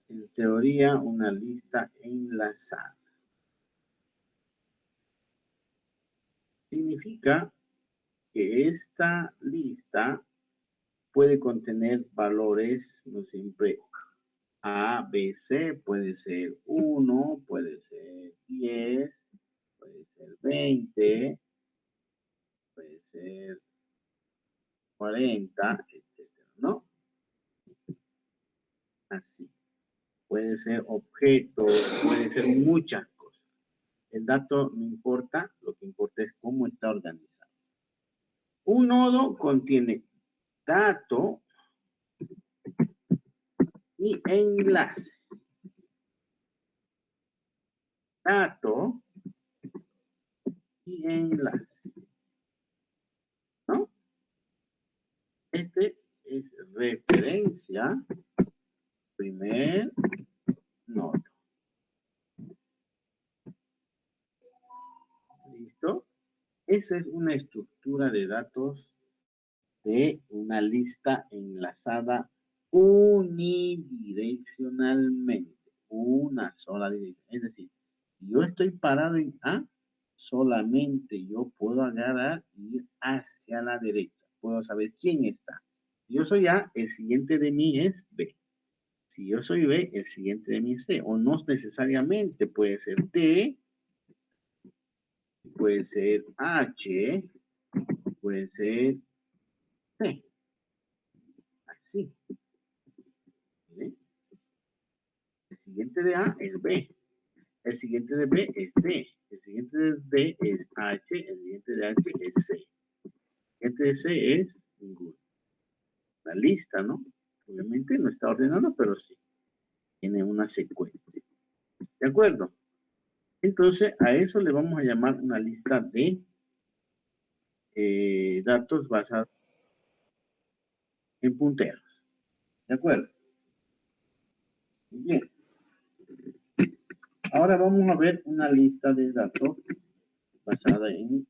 En teoría, una lista enlazada. Significa que esta lista puede contener valores, no siempre A, B, C, puede ser 1, puede ser 10, puede ser 20, puede ser 40, etcétera, ¿no? Así. Puede ser objetos, puede ser muchas cosas. El dato no importa, lo que importa es cómo está organizado. Un nodo contiene dato y enlace. Dato y enlace. ¿No? Este es referencia, primer nodo. ¿Listo? Esa es una estructura de datos de una lista enlazada unidireccionalmente. Una sola dirección. Es decir, si yo estoy parado en A, solamente yo puedo agarrar y ir hacia la derecha. Puedo saber quién está. Si yo soy A, el siguiente de mí es B. Si yo soy B, el siguiente de mí es C. O no necesariamente puede ser D, puede ser H, puede ser C. Así. ¿Sí? El siguiente de A es B. El siguiente de B es D. El siguiente de D es H. El siguiente de H es C. El siguiente de C es ninguno. La lista, ¿no? Obviamente no está ordenada, pero sí. Tiene una secuencia. ¿De acuerdo? Entonces, a eso le vamos a llamar una lista de datos basados en punteros. ¿De acuerdo? Bien. Ahora vamos a ver una lista de datos basada en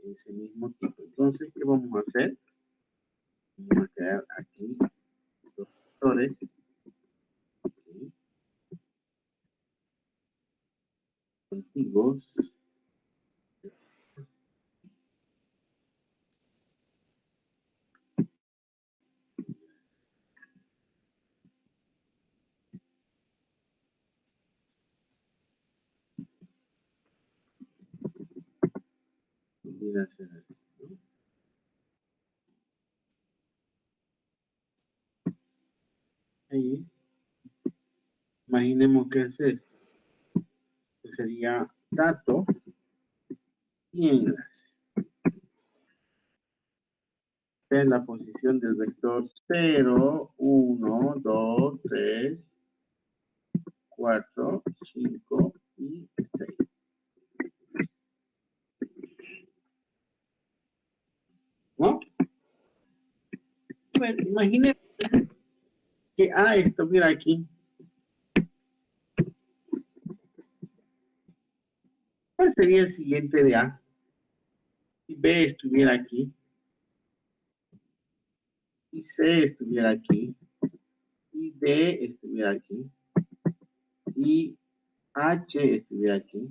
ese mismo tipo. Entonces, ¿qué vamos a hacer? Vamos a crear aquí los vectores. Okay. Contiguos. Combinaciones, ¿no? Ahí. Imaginemos que es esto. Que sería dato y enlace. En la posición del vector 0, 1, 2, 3, 4, 5 y 6. ¿No? Bueno, imagínense que A estuviera aquí. ¿Cuál sería el siguiente de A? Si B estuviera aquí. Y C estuviera aquí. Y D estuviera aquí. Y H estuviera aquí.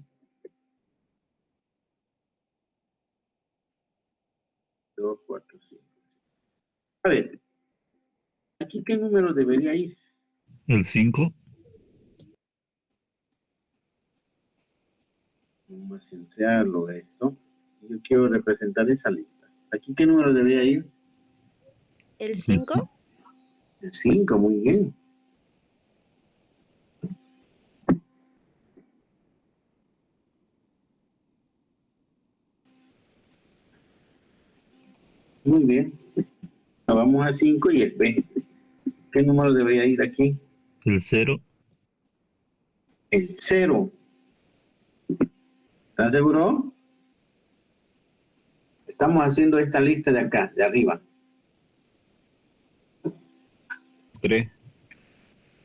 2, 4, 5. A ver, ¿aquí qué número debería ir? El 5. Vamos a centrarlo esto. Yo quiero representar esa lista. ¿Aquí qué número debería ir? ¿El 5? El 5, muy bien. Muy bien. Ahora vamos a 5 y el B. ¿Qué número debería ir aquí? El 0. El 0. ¿Están seguros? Estamos haciendo esta lista de acá, de arriba. 3.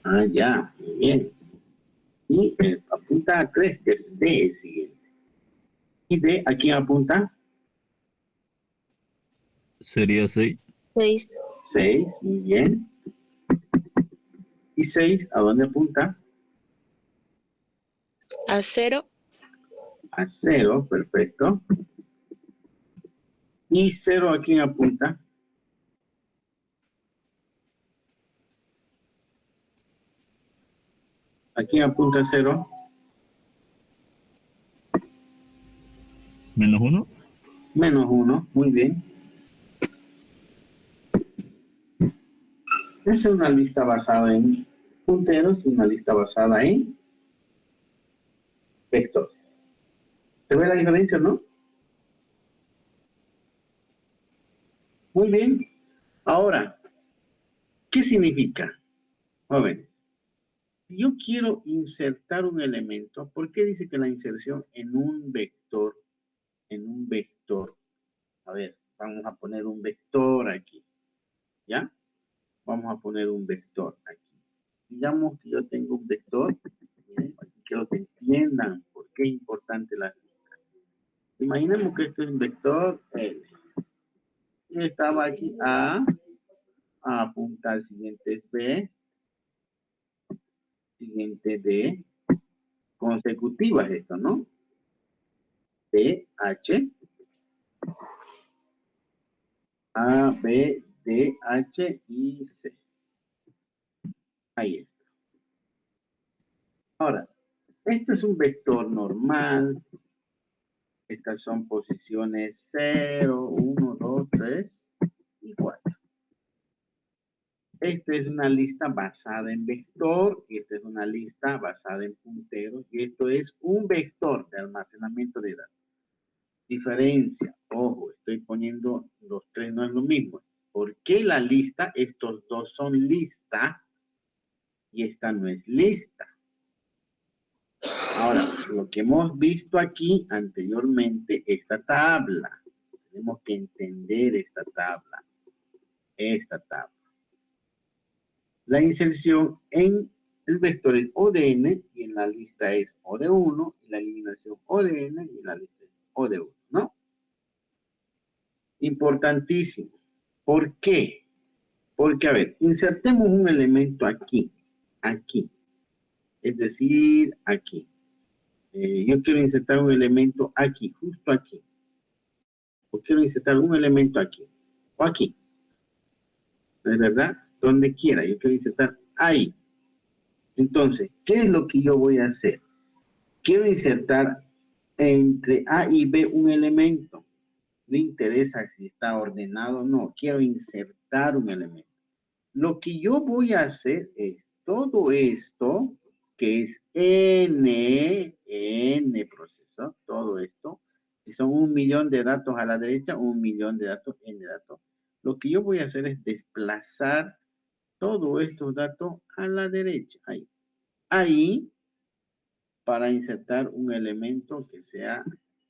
Ah, ya, muy bien. Y apunta a 3, que es D el siguiente. ¿Y D a quién apunta? Sería 6. 6. 6, muy bien. ¿Y 6 a dónde apunta? A 0. A 0, perfecto. ¿Y 0 a quién apunta? ¿A quién apunta 0? Menos 1. Menos 1, muy bien. Esa es una lista basada en punteros y una lista basada en vectores. ¿Se ve la diferencia, no? Muy bien. Ahora, ¿qué significa? Jóvenes, si yo quiero insertar un elemento, ¿por qué dice que la inserción en un vector, a ver, vamos a poner un vector aquí, ¿ya? Vamos a poner un vector aquí. Digamos que yo tengo un vector, miren, aquí quiero que entiendan por qué es importante la lista. Imaginemos que esto es un vector L. que estaba aquí A apunta al siguiente es B, siguiente D, consecutiva es esto, ¿no? D, H, A, B, D, H y C. Ahí está. Ahora, esto es un vector normal. Estas son posiciones 0, 1, 2, 3 y 4. Esta es una lista basada en vector, esta es una lista basada en punteros, y esto es un vector de almacenamiento de datos. Diferencia, ojo, estoy poniendo los tres, no es lo mismo. ¿Por qué la lista? Estos dos son lista y esta no es lista. Ahora, lo que hemos visto aquí anteriormente, esta tabla. Tenemos que entender esta tabla. Esta tabla. La inserción en el vector es O de n y en la lista es O de 1 y la eliminación O de n y en la lista es O de 1, ¿no? Importantísimo. ¿Por qué? Porque, a ver, insertemos un elemento aquí, aquí. Es decir, aquí. Yo quiero insertar un elemento aquí, justo aquí. O quiero insertar un elemento aquí, o aquí. ¿No es verdad? Donde quiera, yo quiero insertar ahí. Entonces, ¿qué es lo que yo voy a hacer? Quiero insertar entre A y B un elemento. No interesa si está ordenado o no. Quiero insertar un elemento. Lo que yo voy a hacer es todo esto, que es N proceso, todo esto. Si son 1 millón de datos a la derecha, 1 millón de datos, N datos. Lo que yo voy a hacer es desplazar todos estos datos a la derecha. Ahí. Ahí, para insertar un elemento que sea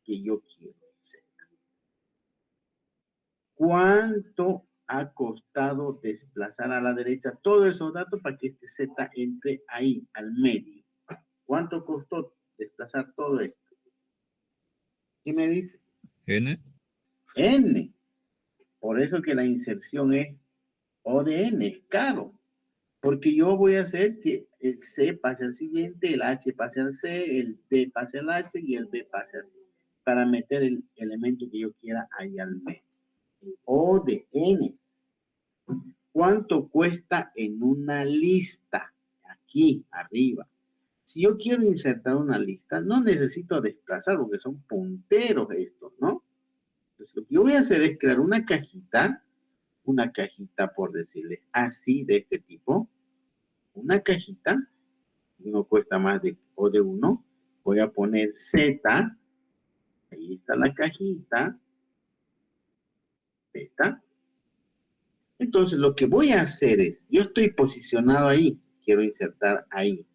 que yo quiero insertar. ¿Cuánto ha costado desplazar a la derecha todos esos datos para que este Z entre ahí, al medio? ¿Cuánto costó desplazar todo esto? ¿Qué me dice? N. N. Por eso que la inserción es O de N, es caro. Porque yo voy a hacer que el C pase al siguiente, el H pase al C, el D pase al H y el B pase al C. Para meter el elemento que yo quiera ahí al medio. O de N. ¿Cuánto cuesta en una lista? Aquí, arriba. Si yo quiero insertar una lista, no necesito desplazar porque son punteros estos, ¿no? Entonces, lo que yo voy a hacer es crear una cajita por decirles así, de este tipo. Una cajita, no cuesta más de O de 1. Voy a poner Z. Ahí está la cajita. Z. Entonces, lo que voy a hacer es, yo estoy posicionado ahí, quiero insertar ahí.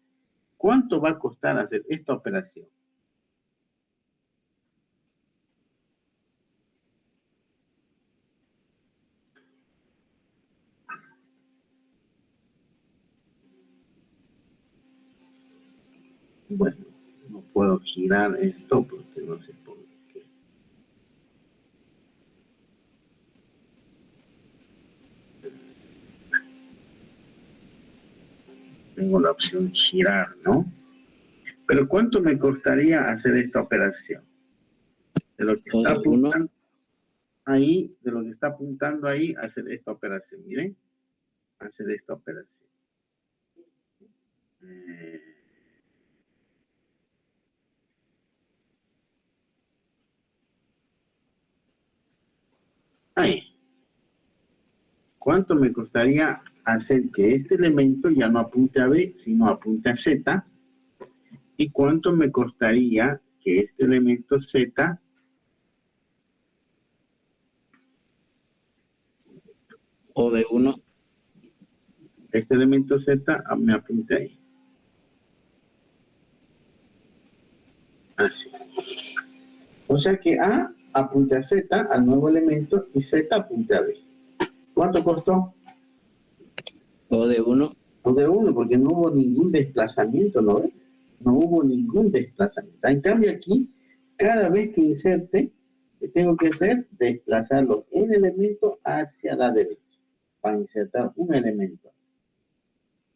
¿Cuánto va a costar hacer esta operación? Bueno, no puedo girar esto porque no sé por qué. Tengo la opción girar, ¿no? Pero ¿cuánto me costaría hacer esta operación? De lo que está apuntando ahí, de lo que está apuntando ahí, hacer esta operación. Miren, hacer esta operación. Ahí. ¿Cuánto me costaría hacer que este elemento ya no apunte a B, sino apunte a Z? ¿Y cuánto me costaría que este elemento Z O de 1. Este elemento Z me apunte ahí? Así. O sea que A apunte a Z, al nuevo elemento, y Z apunte a B. ¿Cuánto costó? O de 1. O de 1, porque no hubo ningún desplazamiento, ¿no ves? No hubo ningún desplazamiento. En cambio aquí, cada vez que inserte, ¿Qué tengo que hacer? Desplazar los n elementos hacia la derecha para insertar un elemento,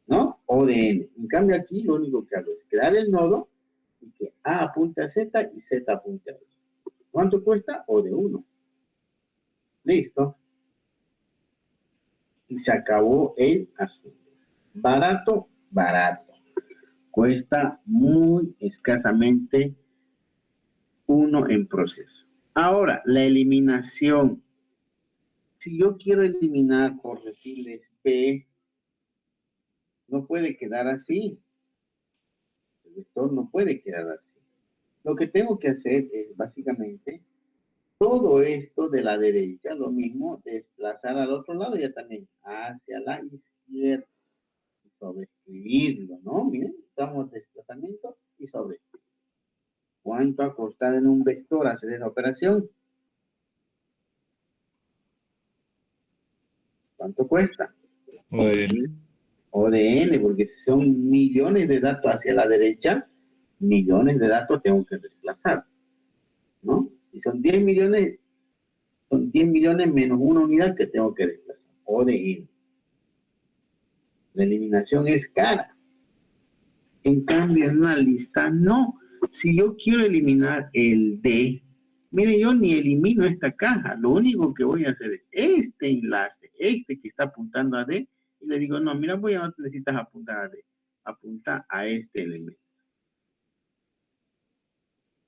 ¿no? O de n. En cambio aquí lo único que hago es crear el nodo y que A apunte a Z y Z apunte a B. ¿Cuánto cuesta? O de 1. Listo. Y se acabó el asunto. Barato, barato. Cuesta muy escasamente 1 en proceso. Ahora, la eliminación. Si yo quiero eliminar, por decirles, P, no puede quedar así. El vector no puede quedar así. Lo que tengo que hacer es básicamente todo esto de la derecha, lo mismo, desplazar al otro lado ya también hacia la izquierda. Sobreescribirlo, ¿no? Miren, estamos desplazamiento y sobreescribir. ¿Cuánto ha costado en un vector hacer esa operación? ¿Cuánto cuesta? O de n. O de n, porque si son millones de datos hacia la derecha, millones de datos tengo que desplazar, ¿no? Si son 10 millones, son 10 millones menos una unidad que tengo que desplazar. O de n. La eliminación es cara. En cambio, en una lista, no. Si yo quiero eliminar el D, mire, yo ni elimino esta caja. Lo único que voy a hacer es este enlace, este que está apuntando a D, y le digo, no, mira, voy a no necesitas apuntar a D. Apunta a este elemento.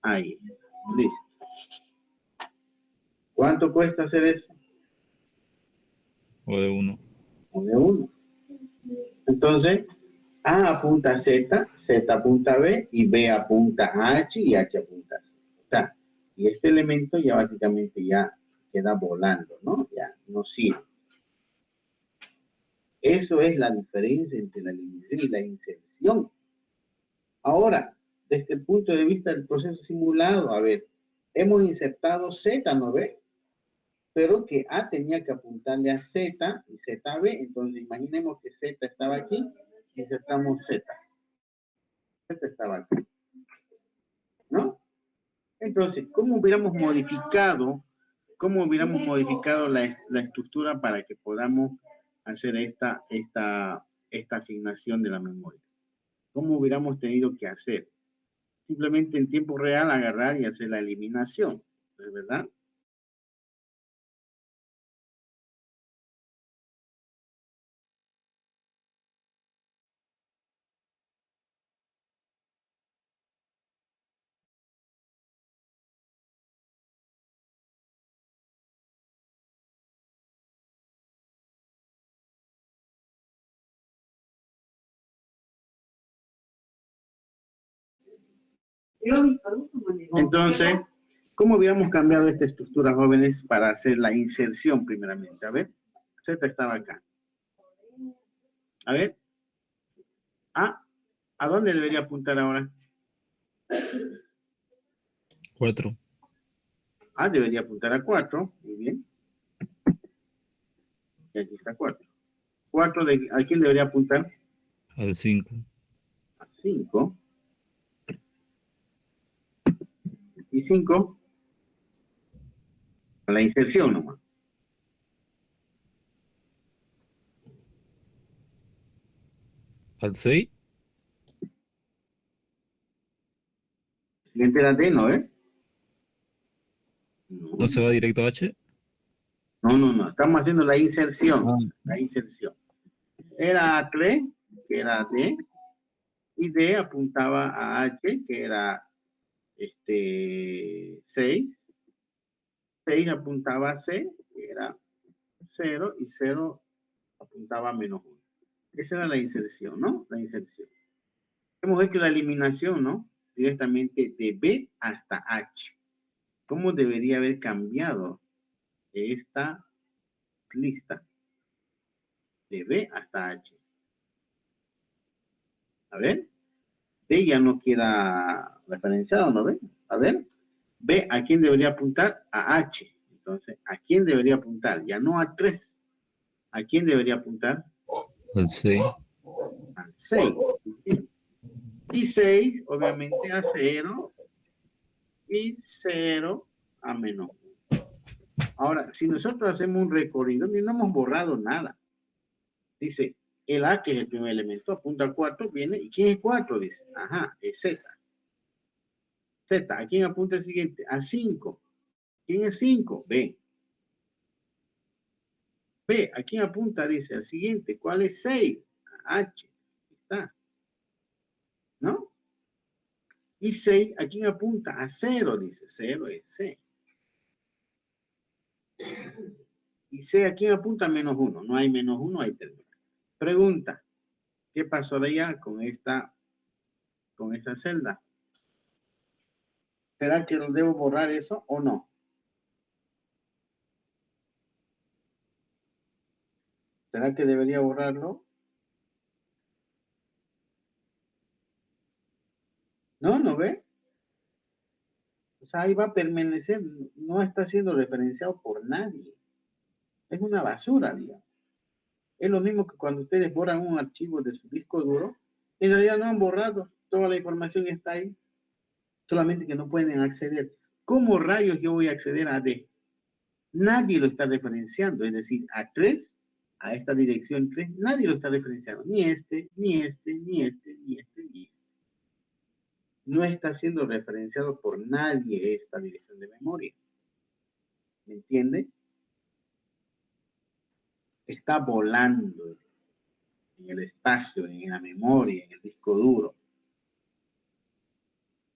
Ahí. Listo. ¿Cuánto cuesta hacer eso? O de 1. O de 1. Entonces, A apunta a Z, Z apunta a B, y B apunta a H, y H apunta a Z. O sea, y este elemento ya básicamente ya queda volando, ¿no? Ya no sirve. Eso es la diferencia entre la eliminación y la inserción. Ahora, desde el punto de vista del proceso simulado, a ver, hemos insertado Z, ¿no ve? Pero que A tenía que apuntarle a Z y Z a B, entonces imaginemos que Z estaba aquí, insertamos Z. Z estaba aquí, ¿no? Entonces, ¿cómo hubiéramos modificado la estructura para que podamos hacer esta asignación de la memoria? ¿Cómo hubiéramos tenido que hacer? Simplemente en tiempo real agarrar y hacer la eliminación, ¿verdad? Entonces, ¿cómo hubiéramos cambiado esta estructura, jóvenes, para hacer la inserción primeramente? A ver, Z estaba acá. A ver. ¿A dónde debería apuntar ahora? 4. Debería apuntar a 4. Muy bien. Y aquí está 4. 4, ¿a quién debería apuntar? Al 5. A 5. Y 5. A la inserción nomás. Al 6. Siguiente era D, ¿no? ¿No se va directo a H? No. Estamos haciendo la inserción. Ah. La inserción. Era 3, que era D. Y D apuntaba a H, que era 6. 6 apuntaba a C, que era 0. Y 0 apuntaba a -1. Esa era la inserción, ¿no? La inserción. Hemos hecho la eliminación, ¿no? Directamente de B hasta H. ¿Cómo debería haber cambiado esta lista? De B hasta H. A ver. B ya no queda referenciado, ¿no ven? A ver. B, ¿a quién debería apuntar? A H. Entonces, ¿a quién debería apuntar? Ya no a 3. ¿A quién debería apuntar? Al 6. Al 6. Y 6, obviamente, a 0. Y 0 a -1. Ahora, si nosotros hacemos un recorrido, no hemos borrado nada. Dice, el A, que es el primer elemento, apunta a 4, viene, ¿y quién es 4? Dice, ajá, es Z. Z, ¿a quién apunta el siguiente? A 5. ¿Quién es 5? B. B, ¿a quién apunta? Dice, al siguiente. ¿Cuál es 6? H. Está. ¿No? Y 6, ¿a quién apunta? A 0, dice. 0 es C. Y C, ¿a quién apunta? Menos 1. No hay menos 1, hay 3. Pregunta, ¿qué pasó de allá con esta celda? ¿Será que lo debo borrar eso o no? ¿Será que debería borrarlo? No, ¿no ve? O sea, ahí va a permanecer, no está siendo referenciado por nadie. Es una basura, digamos. Es lo mismo que cuando ustedes borran un archivo de su disco duro, en realidad no han borrado, toda la información está ahí, solamente que no pueden acceder. ¿Cómo rayos yo voy a acceder a D? Nadie lo está referenciando, es decir, a 3, a esta dirección 3, nadie lo está referenciando, ni este, ni este, ni este, ni este, ni este. No está siendo referenciado por nadie esta dirección de memoria. ¿Me entiende? Está volando en el espacio, en la memoria, en el disco duro.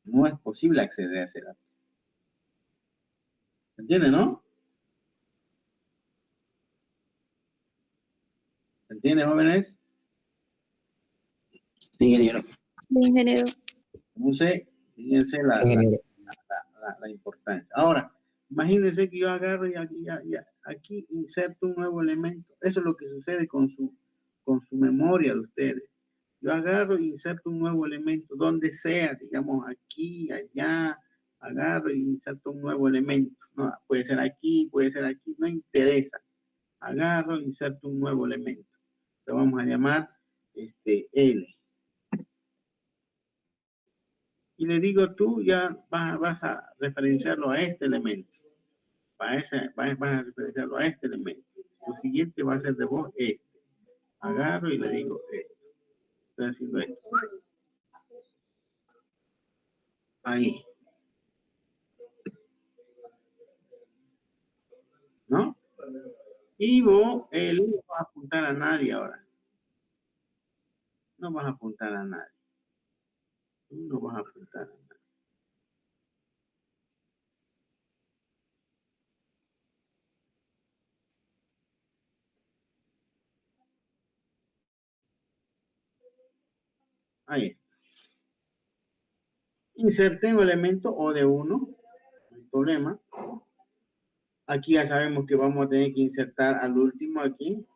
No es posible acceder a ese dato. ¿Me entiende, no? ¿Me entiende, jóvenes? Sí, ingeniero. Sí, ingeniero. Entonces, fíjense la importancia. Ahora, imagínense que yo agarro y aquí inserto un nuevo elemento. Eso es lo que sucede con su memoria de ustedes. Yo agarro y inserto un nuevo elemento, donde sea, digamos aquí, allá, agarro y inserto un nuevo elemento. No, puede ser aquí, no interesa. Agarro e inserto un nuevo elemento. Lo vamos a llamar L. Y le digo, tú ya vas a referenciarlo a este elemento. Vas a referenciarlo a este elemento. Lo siguiente va a ser de vos este. Agarro y le digo esto. Estoy haciendo esto. Ahí. ¿No? Y vos, él no va a apuntar a nadie ahora. No vas a apuntar a nadie. Tú no vas a apuntar a nadie. Ahí. Inserté un elemento O de 1. No hay problema. Aquí ya sabemos que vamos a tener que insertar al último aquí.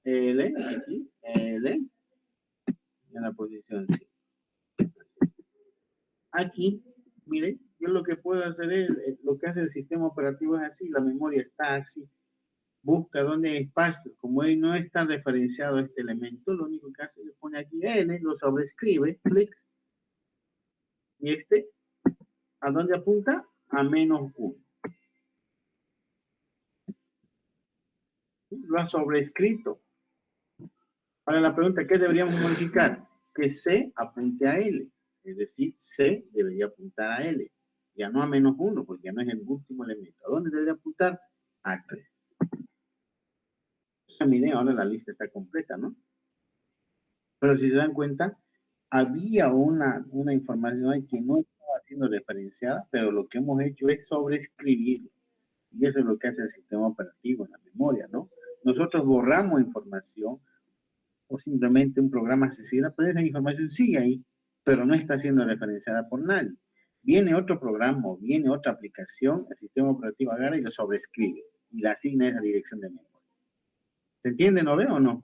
L, aquí. L. En la posición C. Aquí, miren, yo lo que puedo hacer es, lo que hace el sistema operativo es así, la memoria está así. Busca dónde hay espacio. Como ahí no está referenciado este elemento, lo único que hace es pone aquí N, lo sobrescribe, clic. Y ¿a dónde apunta? A menos 1. Lo ha sobrescrito. Ahora la pregunta, ¿qué deberíamos modificar? Que C apunte a L. Es decir, C debería apuntar a L. Ya no a menos 1, porque ya no es el último elemento. ¿A dónde debería apuntar? A 3. Miren, ahora la lista está completa, ¿no? Pero si se dan cuenta, había una información ahí que no estaba siendo referenciada, pero lo que hemos hecho es sobreescribirlo. Y eso es lo que hace el sistema operativo en la memoria, ¿no? Nosotros borramos información o simplemente un programa asesina, pero esa información sigue ahí, pero no está siendo referenciada por nadie. Viene otro programa o viene otra aplicación, el sistema operativo agarra y lo sobrescribe y le asigna esa dirección de memoria. ¿Se entiende, no veo o no?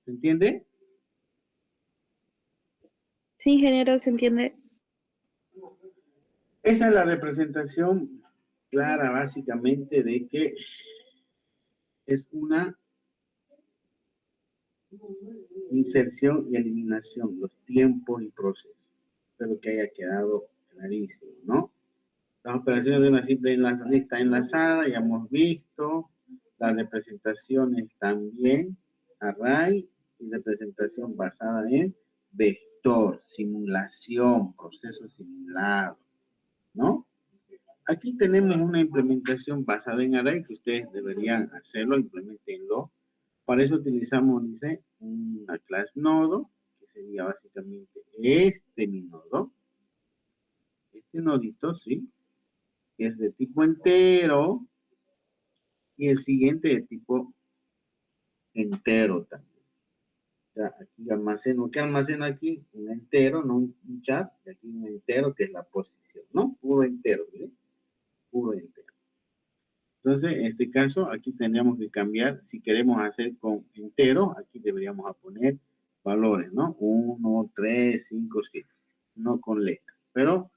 ¿Se entiende? Sí, ingeniero, se entiende. Esa es la representación clara, básicamente, de que es una inserción y eliminación, los tiempos y procesos. Espero que haya quedado clarísimo, ¿no? Las operaciones de una simple lista enlazada, ya hemos visto. Las representaciones también, array y representación basada en vector, simulación, proceso simulado, ¿no? Aquí tenemos una implementación basada en array que ustedes deberían hacerlo, implementenlo. Para eso utilizamos, dice, una clase nodo, que sería básicamente este mi nodo. Este nodito, ¿sí? Que es de tipo entero. Y el siguiente de tipo entero también. O sea, aquí almaceno, ¿qué almaceno aquí? Un entero, no un chat, y aquí un entero que es la posición, ¿no? Puro entero, ¿sí? Puro entero. Entonces, en este caso, aquí tendríamos que cambiar, si queremos hacer con entero, aquí deberíamos poner valores, ¿no? 1, 3, 5, 7, no con letras, pero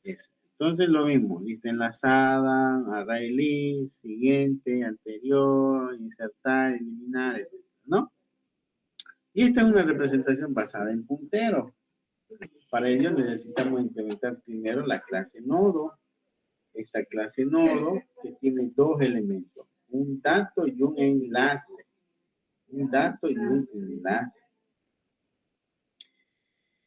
es. Entonces, lo mismo, lista enlazada, array list, siguiente, anterior, insertar, eliminar, etc., ¿no? Y esta es una representación basada en punteros. Para ello necesitamos implementar primero la clase nodo. Esta clase nodo que tiene dos elementos, un dato y un enlace. Un dato y un enlace.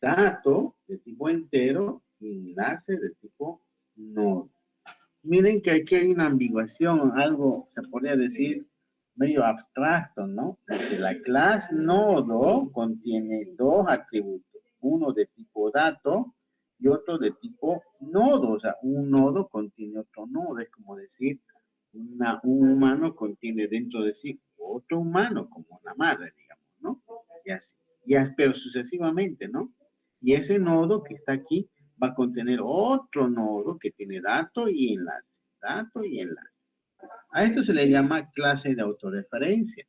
Dato de tipo entero y enlace de tipo nodo. Miren que aquí hay una ambiguación, algo se podría decir medio abstracto, ¿no? Porque la clase nodo contiene dos atributos, uno de tipo dato y otro de tipo nodo. O sea, un nodo contiene otro nodo, es como decir, un humano contiene dentro de sí otro humano, como una madre, digamos, ¿no? Y así, pero sucesivamente, ¿no? Y ese nodo que está aquí va a contener otro nodo que tiene dato y enlace, dato y enlace. A esto se le llama clase de autorreferencia.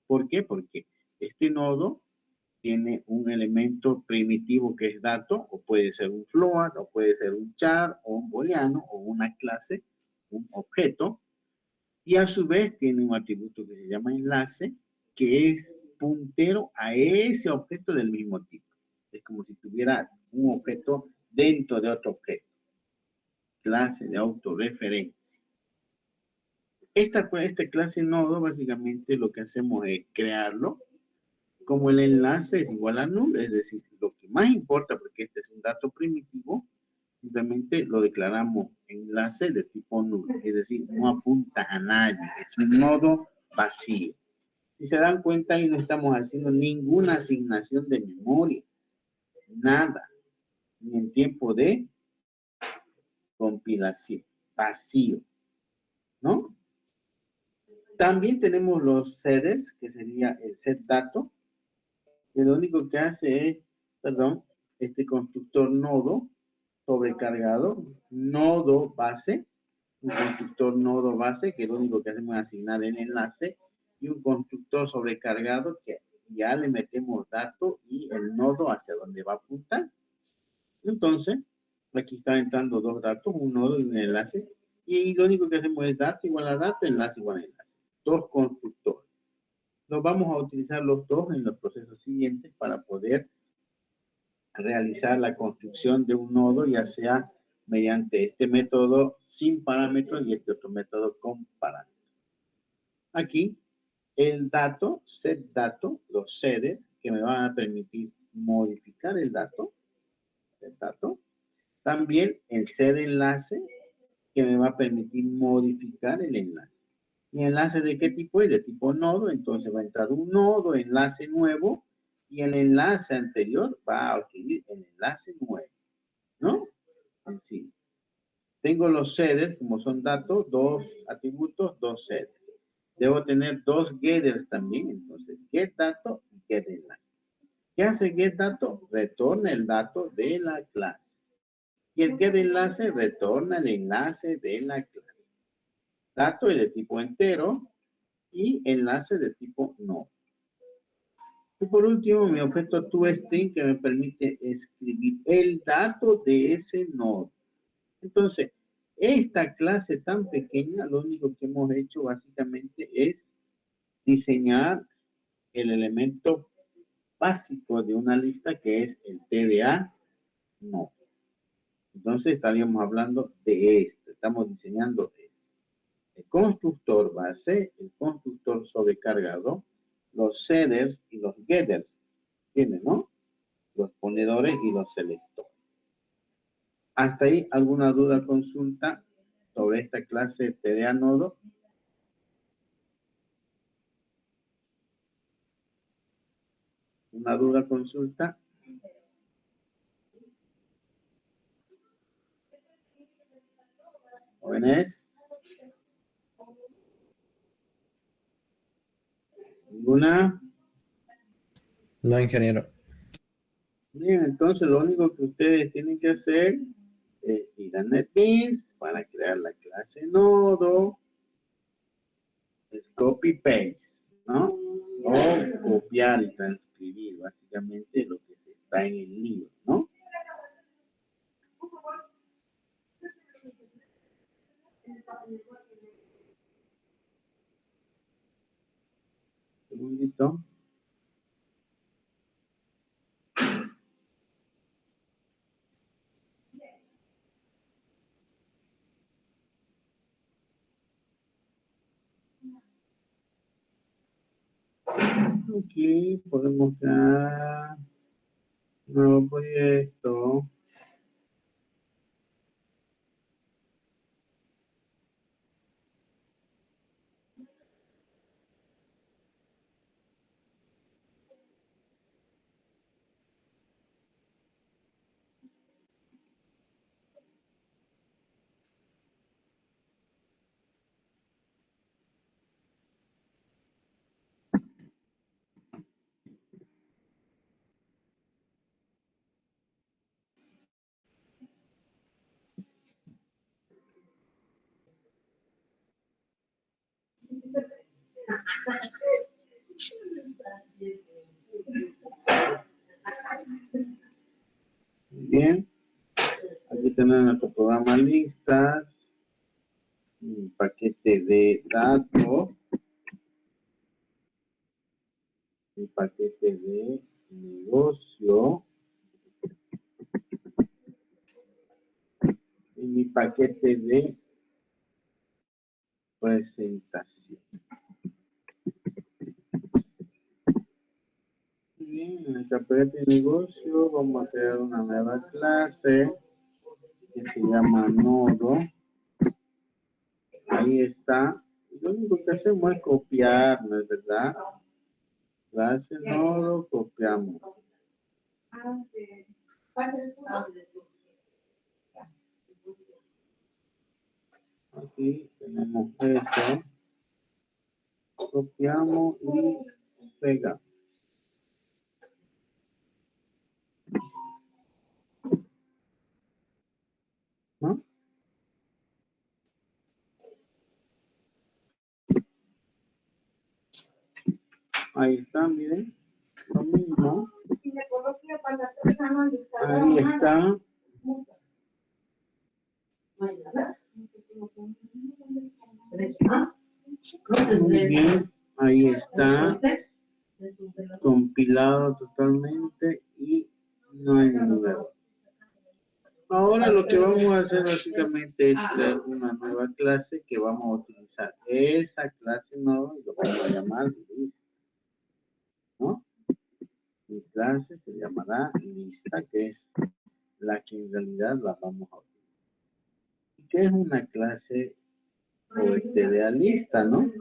¿Por qué? Porque este nodo tiene un elemento primitivo que es dato, o puede ser un float, o puede ser un char, o un booleano, o una clase, un objeto, y a su vez tiene un atributo que se llama enlace, que es puntero a ese objeto del mismo tipo. Es como si tuviera un objeto dentro de otro objeto. Clase de autorreferencia. Esta clase nodo, básicamente lo que hacemos es crearlo. Como el enlace es igual a null, es decir, lo que más importa, porque este es un dato primitivo, simplemente lo declaramos enlace de tipo null, es decir, no apunta a nadie, es un nodo vacío. Si se dan cuenta, ahí no estamos haciendo ninguna asignación de memoria, nada, ni en tiempo de compilación, vacío, ¿no? También tenemos los setters, que sería el set dato, que lo único que hace es, este constructor nodo sobrecargado, nodo base, un constructor nodo base, que lo único que hacemos es asignar el enlace, y un constructor sobrecargado que ya le metemos dato y el nodo hacia donde va a apuntar. Entonces, aquí están entrando dos datos, un nodo y un enlace, y lo único que hacemos es dato igual a dato, enlace igual a enlace. Dos constructores. Los vamos a utilizar los dos en los procesos siguientes para poder realizar la construcción de un nodo, ya sea mediante este método sin parámetros y este otro método con parámetros. Aquí, el dato, set dato, los sedes que me van a permitir modificar el dato, set dato. También el sed enlace que me va a permitir modificar el enlace. ¿Y enlace de qué tipo es? De tipo nodo, entonces va a entrar un nodo, enlace nuevo, y el enlace anterior va a adquirir el enlace nuevo, ¿no? Así. Tengo los setters, como son datos, dos atributos, dos setters. Debo tener dos getters también, entonces get dato y get enlace. ¿Qué hace get dato? Retorna el dato de la clase. Y el get enlace retorna el enlace de la clase. Dato es de tipo entero y enlace de tipo no. Y por último, mi objeto toString que me permite escribir el dato de ese nodo. Entonces, esta clase tan pequeña, lo único que hemos hecho básicamente es diseñar el elemento básico de una lista que es el TDA, No. Entonces estaríamos hablando de esto. Estamos diseñando esto. El constructor base, el constructor sobrecargado, los setters y los getters. ¿Entienden, no? Los ponedores y los selectores. ¿Hasta ahí alguna duda, consulta sobre esta clase TDA nodo? ¿Una duda, consulta? ¿Jóvenes? ¿Ninguna? No, ingeniero. Bien, entonces lo único que ustedes tienen que hacer es ir a NetBeans para crear la clase nodo, es copy paste, ¿no? O copiar y transcribir básicamente lo que se está en el libro, ¿no? Un segundito. Ok, podemos crear un nuevo proyecto. Bien, aquí tenemos nuestro programa listas, un paquete de datos, un paquete de negocio, y mi paquete de presentación. Bien, en el paquete de negocio vamos a crear una nueva clase que se llama nodo. Ahí está. Lo único que hacemos es copiar, ¿no es verdad? Clase nodo, copiamos. Aquí tenemos esto. Copiamos y pegamos. ¿No? Ahí está, miren. Lo mismo. Ahí está. Muy bien. Ahí está. Compilado totalmente y no hay ningún error. Ahora lo que vamos a hacer básicamente es crear una nueva clase que vamos a utilizar. Esa clase nodo y lo vamos a llamar lista, ¿no? Mi clase se llamará lista, que es la que en realidad la vamos a utilizar. ¿Qué es una clase de lista, no?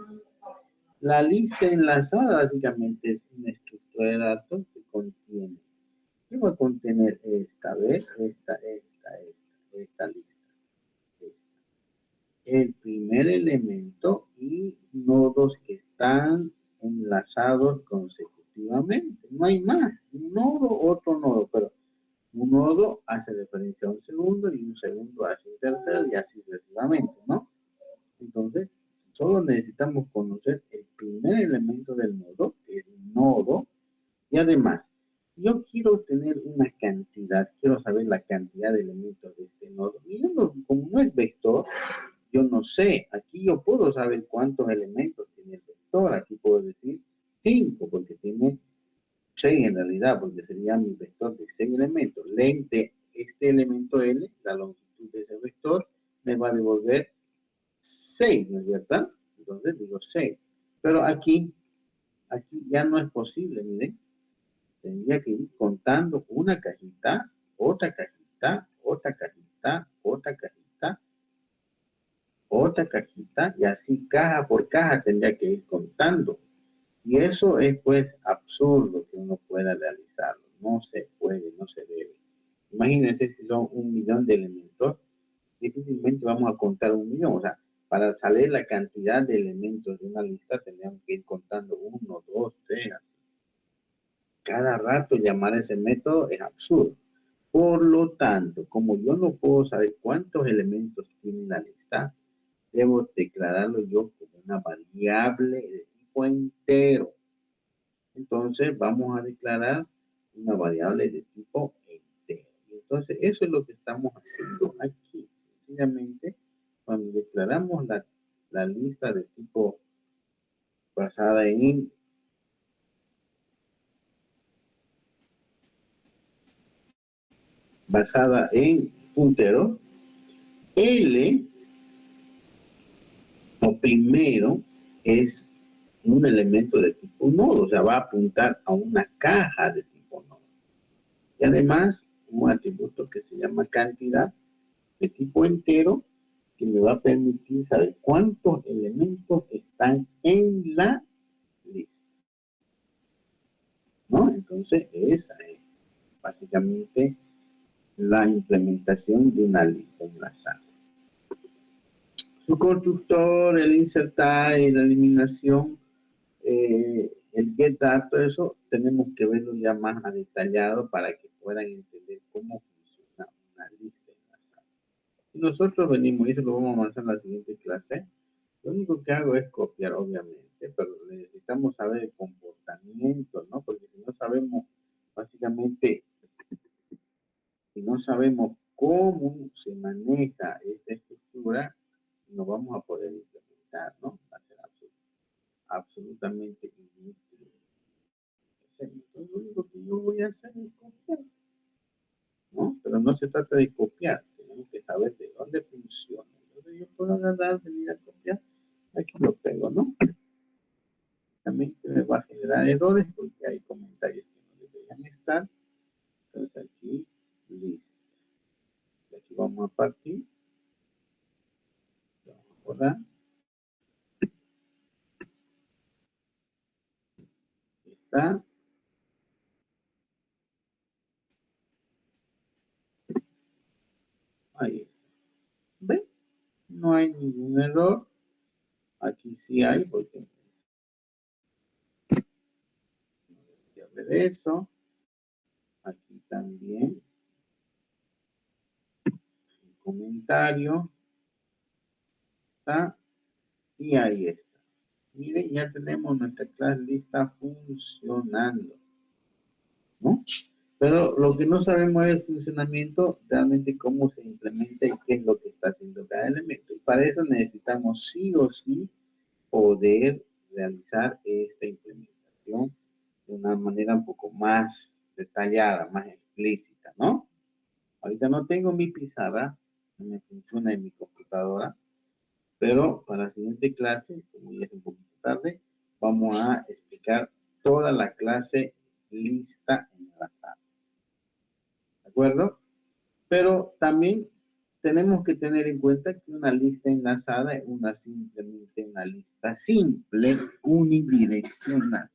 La lista enlazada básicamente es una estructura de datos que contiene. ¿Qué va a contener esta? ¿Ves? Esta lista. El primer elemento y nodos que están enlazados consecutivamente. No hay más. Un nodo, otro nodo, pero un nodo hace referencia a un segundo y un segundo hace un tercero y así sucesivamente, ¿no? Entonces, solo necesitamos conocer el primer elemento del nodo, que es un nodo, y además, yo quiero tener una cantidad, quiero saber la cantidad de elementos de este nodo. Y como no es vector, yo no sé, aquí yo puedo saber cuántos elementos tiene el vector, aquí puedo decir 5, porque tiene 6 en realidad, porque sería mi vector de 6 elementos. Lente, este elemento L, la longitud de ese vector, me va a devolver 6, ¿no es verdad? Entonces digo 6. Pero aquí ya no es posible, miren. Tendría que ir contando una cajita, otra cajita, otra cajita, otra cajita, otra cajita, y así caja por caja tendría que ir contando. Y eso es pues absurdo que uno pueda realizarlo. No se puede, no se debe. Imagínense si son 1.000.000 de elementos, difícilmente vamos a contar 1.000.000. O sea, para saber la cantidad de elementos de una lista tendríamos que ir contando 1, 2, 3, así. Cada rato llamar a ese método es absurdo. Por lo tanto, como yo no puedo saber cuántos elementos tiene la lista, debo declararlo yo como una variable de tipo entero. Entonces vamos a declarar una variable de tipo entero. Entonces eso es lo que estamos haciendo aquí. Sencillamente, cuando declaramos la lista de tipo basada en puntero, L, lo primero es un elemento de tipo nodo, o sea, va a apuntar a una caja de tipo nodo. Y además, un atributo que se llama cantidad de tipo entero, que me va a permitir saber cuántos elementos están en la lista. ¿No? Entonces, esa es básicamente la implementación de una lista enlazada. Su constructor, el insertar y la eliminación, el get data, todo eso tenemos que verlo ya más a detallado para que puedan entender cómo funciona una lista enlazada. Y nosotros venimos, y eso lo vamos a avanzar en la siguiente clase. Lo único que hago es copiar, obviamente, pero necesitamos saber el comportamiento, ¿no? Porque si no sabemos, básicamente, si no sabemos cómo se maneja esta estructura, no vamos a poder implementar, ¿no? Va a ser absolutamente inútil. Entonces, lo único que yo voy a hacer es copiar, ¿no? Pero no se trata de copiar, tenemos que saber de dónde funciona. Entonces yo puedo agarrar, venir a copiar, aquí lo pego, ¿no? También me va a generar errores porque hay comentarios que no deberían estar. Entonces aquí, listo. Y aquí vamos a partir. Vamos a borrar. Está. Ahí está. ¿Ven? No hay ningún error. Aquí sí hay porque ya ver eso. Aquí también. Un comentario. Está. Y ahí está. Miren, ya tenemos nuestra clase lista funcionando, ¿no? Pero lo que no sabemos es el funcionamiento, realmente cómo se implementa y qué es lo que está haciendo cada elemento. Y para eso necesitamos sí o sí poder realizar esta implementación de una manera un poco más detallada, más explícita, ¿no? Ahorita no tengo mi pizarra, no me funciona en mi computadora, pero para la siguiente clase, como ya es un poquito tarde, vamos a explicar toda la clase lista enlazada. ¿De acuerdo? Pero también tenemos que tener en cuenta que una lista enlazada es simplemente una lista simple unidireccional.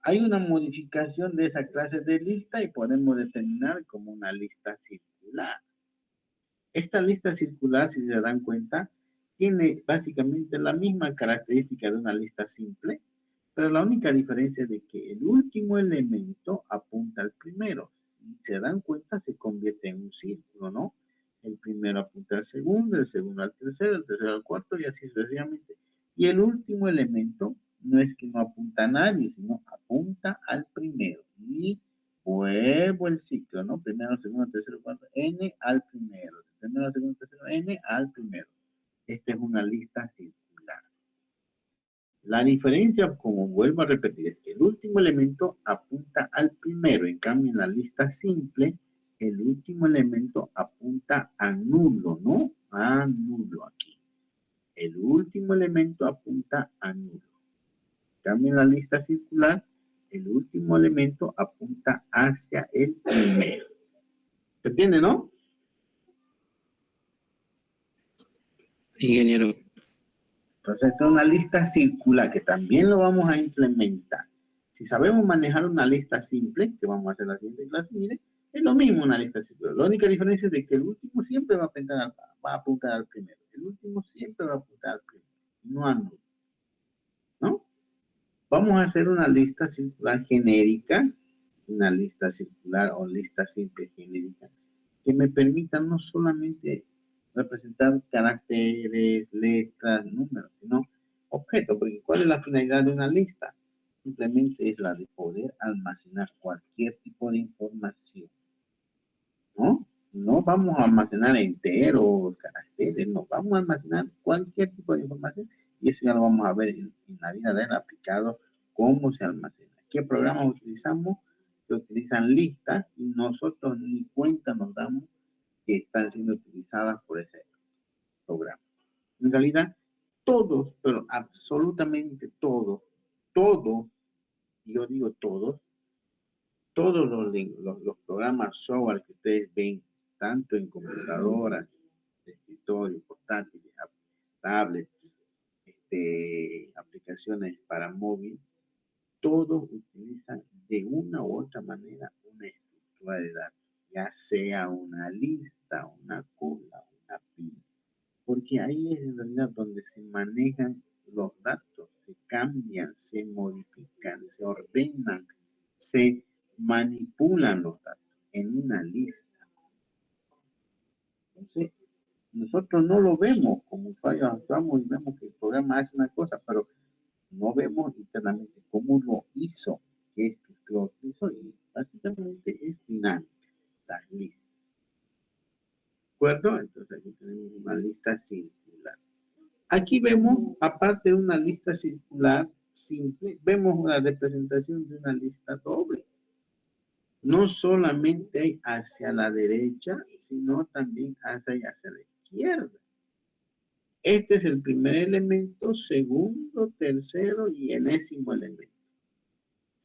Hay una modificación de esa clase de lista y podemos determinar como una lista circular. Esta lista circular, si se dan cuenta, tiene básicamente la misma característica de una lista simple, pero la única diferencia es de que el último elemento apunta al primero. Si se dan cuenta, se convierte en un círculo, ¿no? El primero apunta al segundo, el segundo al tercero, el tercero al cuarto y así sucesivamente. Y el último elemento no es que no apunta a nadie, sino apunta al primero. Y vuelvo el ciclo, ¿no? Primero, segundo, tercero, cuarto, n al primero. Primero, segundo, tercero, n al primero. Esta es una lista circular. La diferencia, como vuelvo a repetir, es que el último elemento apunta al primero. En cambio, en la lista simple, el último elemento apunta a nulo, ¿no? A nulo aquí. El último elemento apunta a nulo. Cambio en la lista circular, el último elemento apunta hacia el primero. ¿Se entiende, no? Ingeniero. Entonces, esta es una lista circular que también lo vamos a implementar. Si sabemos manejar una lista simple, que vamos a hacer la siguiente clase, mire, es lo mismo una lista circular. La única diferencia es de que el último siempre va a apuntar al primero. El último siempre va a apuntar al primero, no a nulo. ¿No? Vamos a hacer una lista circular genérica, una lista circular o lista simple genérica, que me permita no solamente representar caracteres, letras, números, sino objetos, porque ¿cuál es la finalidad de una lista? Simplemente es la de poder almacenar cualquier tipo de información, ¿no? No vamos a almacenar enteros, caracteres, no, vamos a almacenar cualquier tipo de información y eso ya lo vamos a ver en la vida real aplicado, cómo se almacena. ¿Qué programas utilizamos? Se utilizan listas y nosotros ni cuenta nos damos que están siendo utilizadas por ese programa. En realidad, todos, pero absolutamente todos, yo digo todos los programas software que ustedes ven, tanto en computadoras, de escritorio, portátiles, tablets, aplicaciones para móvil, todos utilizan de una u otra manera una estructura de datos, ya sea una lista, una cola, una pila, porque ahí es en realidad donde se manejan los datos, se cambian, se modifican, se ordenan, se manipulan los datos en una lista. Entonces, nosotros no lo vemos como usuarios, actuamos y vemos que el programa hace una cosa, pero no vemos internamente cómo lo hizo, qué estructura utilizó, y básicamente es dinámica, las listas. ¿De acuerdo? Entonces aquí tenemos una lista circular. Aquí vemos, aparte de una lista circular simple, vemos una representación de una lista doble. No solamente hay hacia la derecha, sino también hacia la izquierda. Este es el primer elemento, segundo, tercero y enésimo elemento.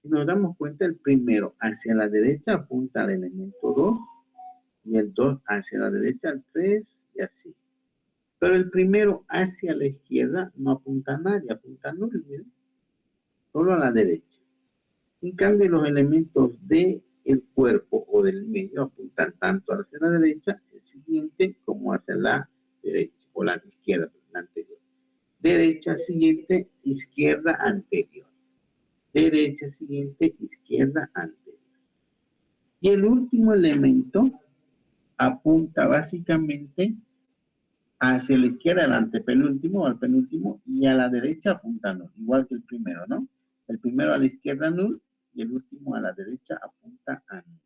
Si nos damos cuenta, el primero hacia la derecha apunta al elemento 2 y el 2 hacia la derecha al 3 y así. Pero el primero hacia la izquierda no apunta a nadie, apunta a nulo, miren, solo a la derecha. En cambio, los elementos del cuerpo o del medio apuntan tanto hacia la derecha, el siguiente, como hacia la derecha, o la izquierda, la anterior. Derecha siguiente, izquierda anterior. Derecha siguiente, izquierda anterior. Y el último elemento apunta básicamente hacia la izquierda, al antepenúltimo o al penúltimo, y a la derecha apuntando, igual que el primero, ¿no? El primero a la izquierda null y el último a la derecha apunta a null.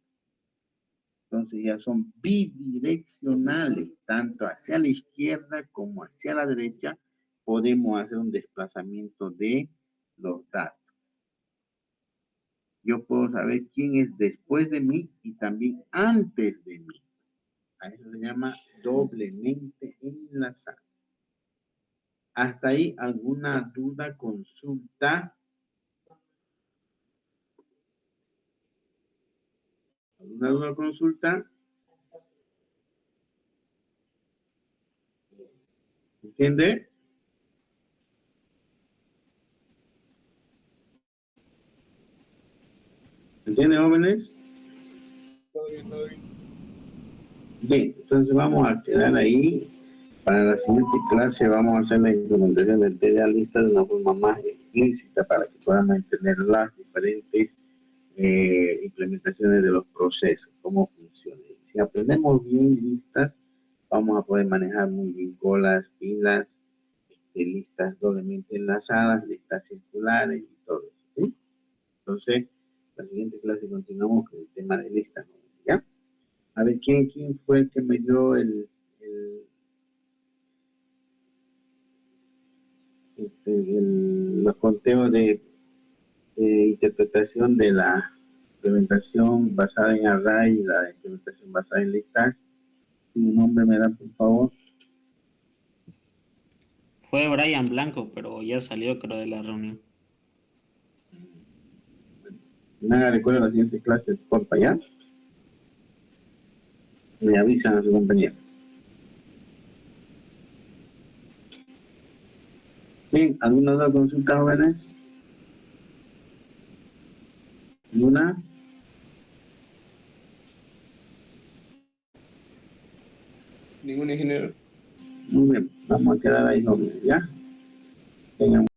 Entonces ya son bidireccionales, tanto hacia la izquierda como hacia la derecha podemos hacer un desplazamiento de los datos. Yo puedo saber quién es después de mí y también antes de mí. A eso se llama doblemente enlazado. Hasta ahí, ¿alguna duda, consulta? ¿Alguna duda, consulta? ¿Entiende? ¿Entiende, jóvenes? Todo bien, todo bien. Bien, entonces vamos a quedar ahí. Para la siguiente clase vamos a hacer la implementación del TDA lista de una forma más explícita para que podamos entender las diferentes implementaciones de los procesos, cómo funcionan. Si aprendemos bien listas, vamos a poder manejar muy bien colas, pilas, listas doblemente enlazadas, listas circulares y todo eso, ¿sí? Entonces, la siguiente clase continuamos con el tema de listas, ¿ya? A ver, ¿quién fue el que me dio los conteos de interpretación de la implementación basada en array y la implementación basada en listas. ¿Tu nombre me da, por favor? Fue Brian Blanco, pero ya salió, creo, de la reunión. Nada, recuerda la siguiente clase, porfa, ¿ya? Me avisan a su compañero. Bien, ¿alguna otra consulta, jóvenes? ¿Alguna? Ningún ingeniero. Muy bien, vamos a quedar ahí, jóvenes, ¿ya? Tengan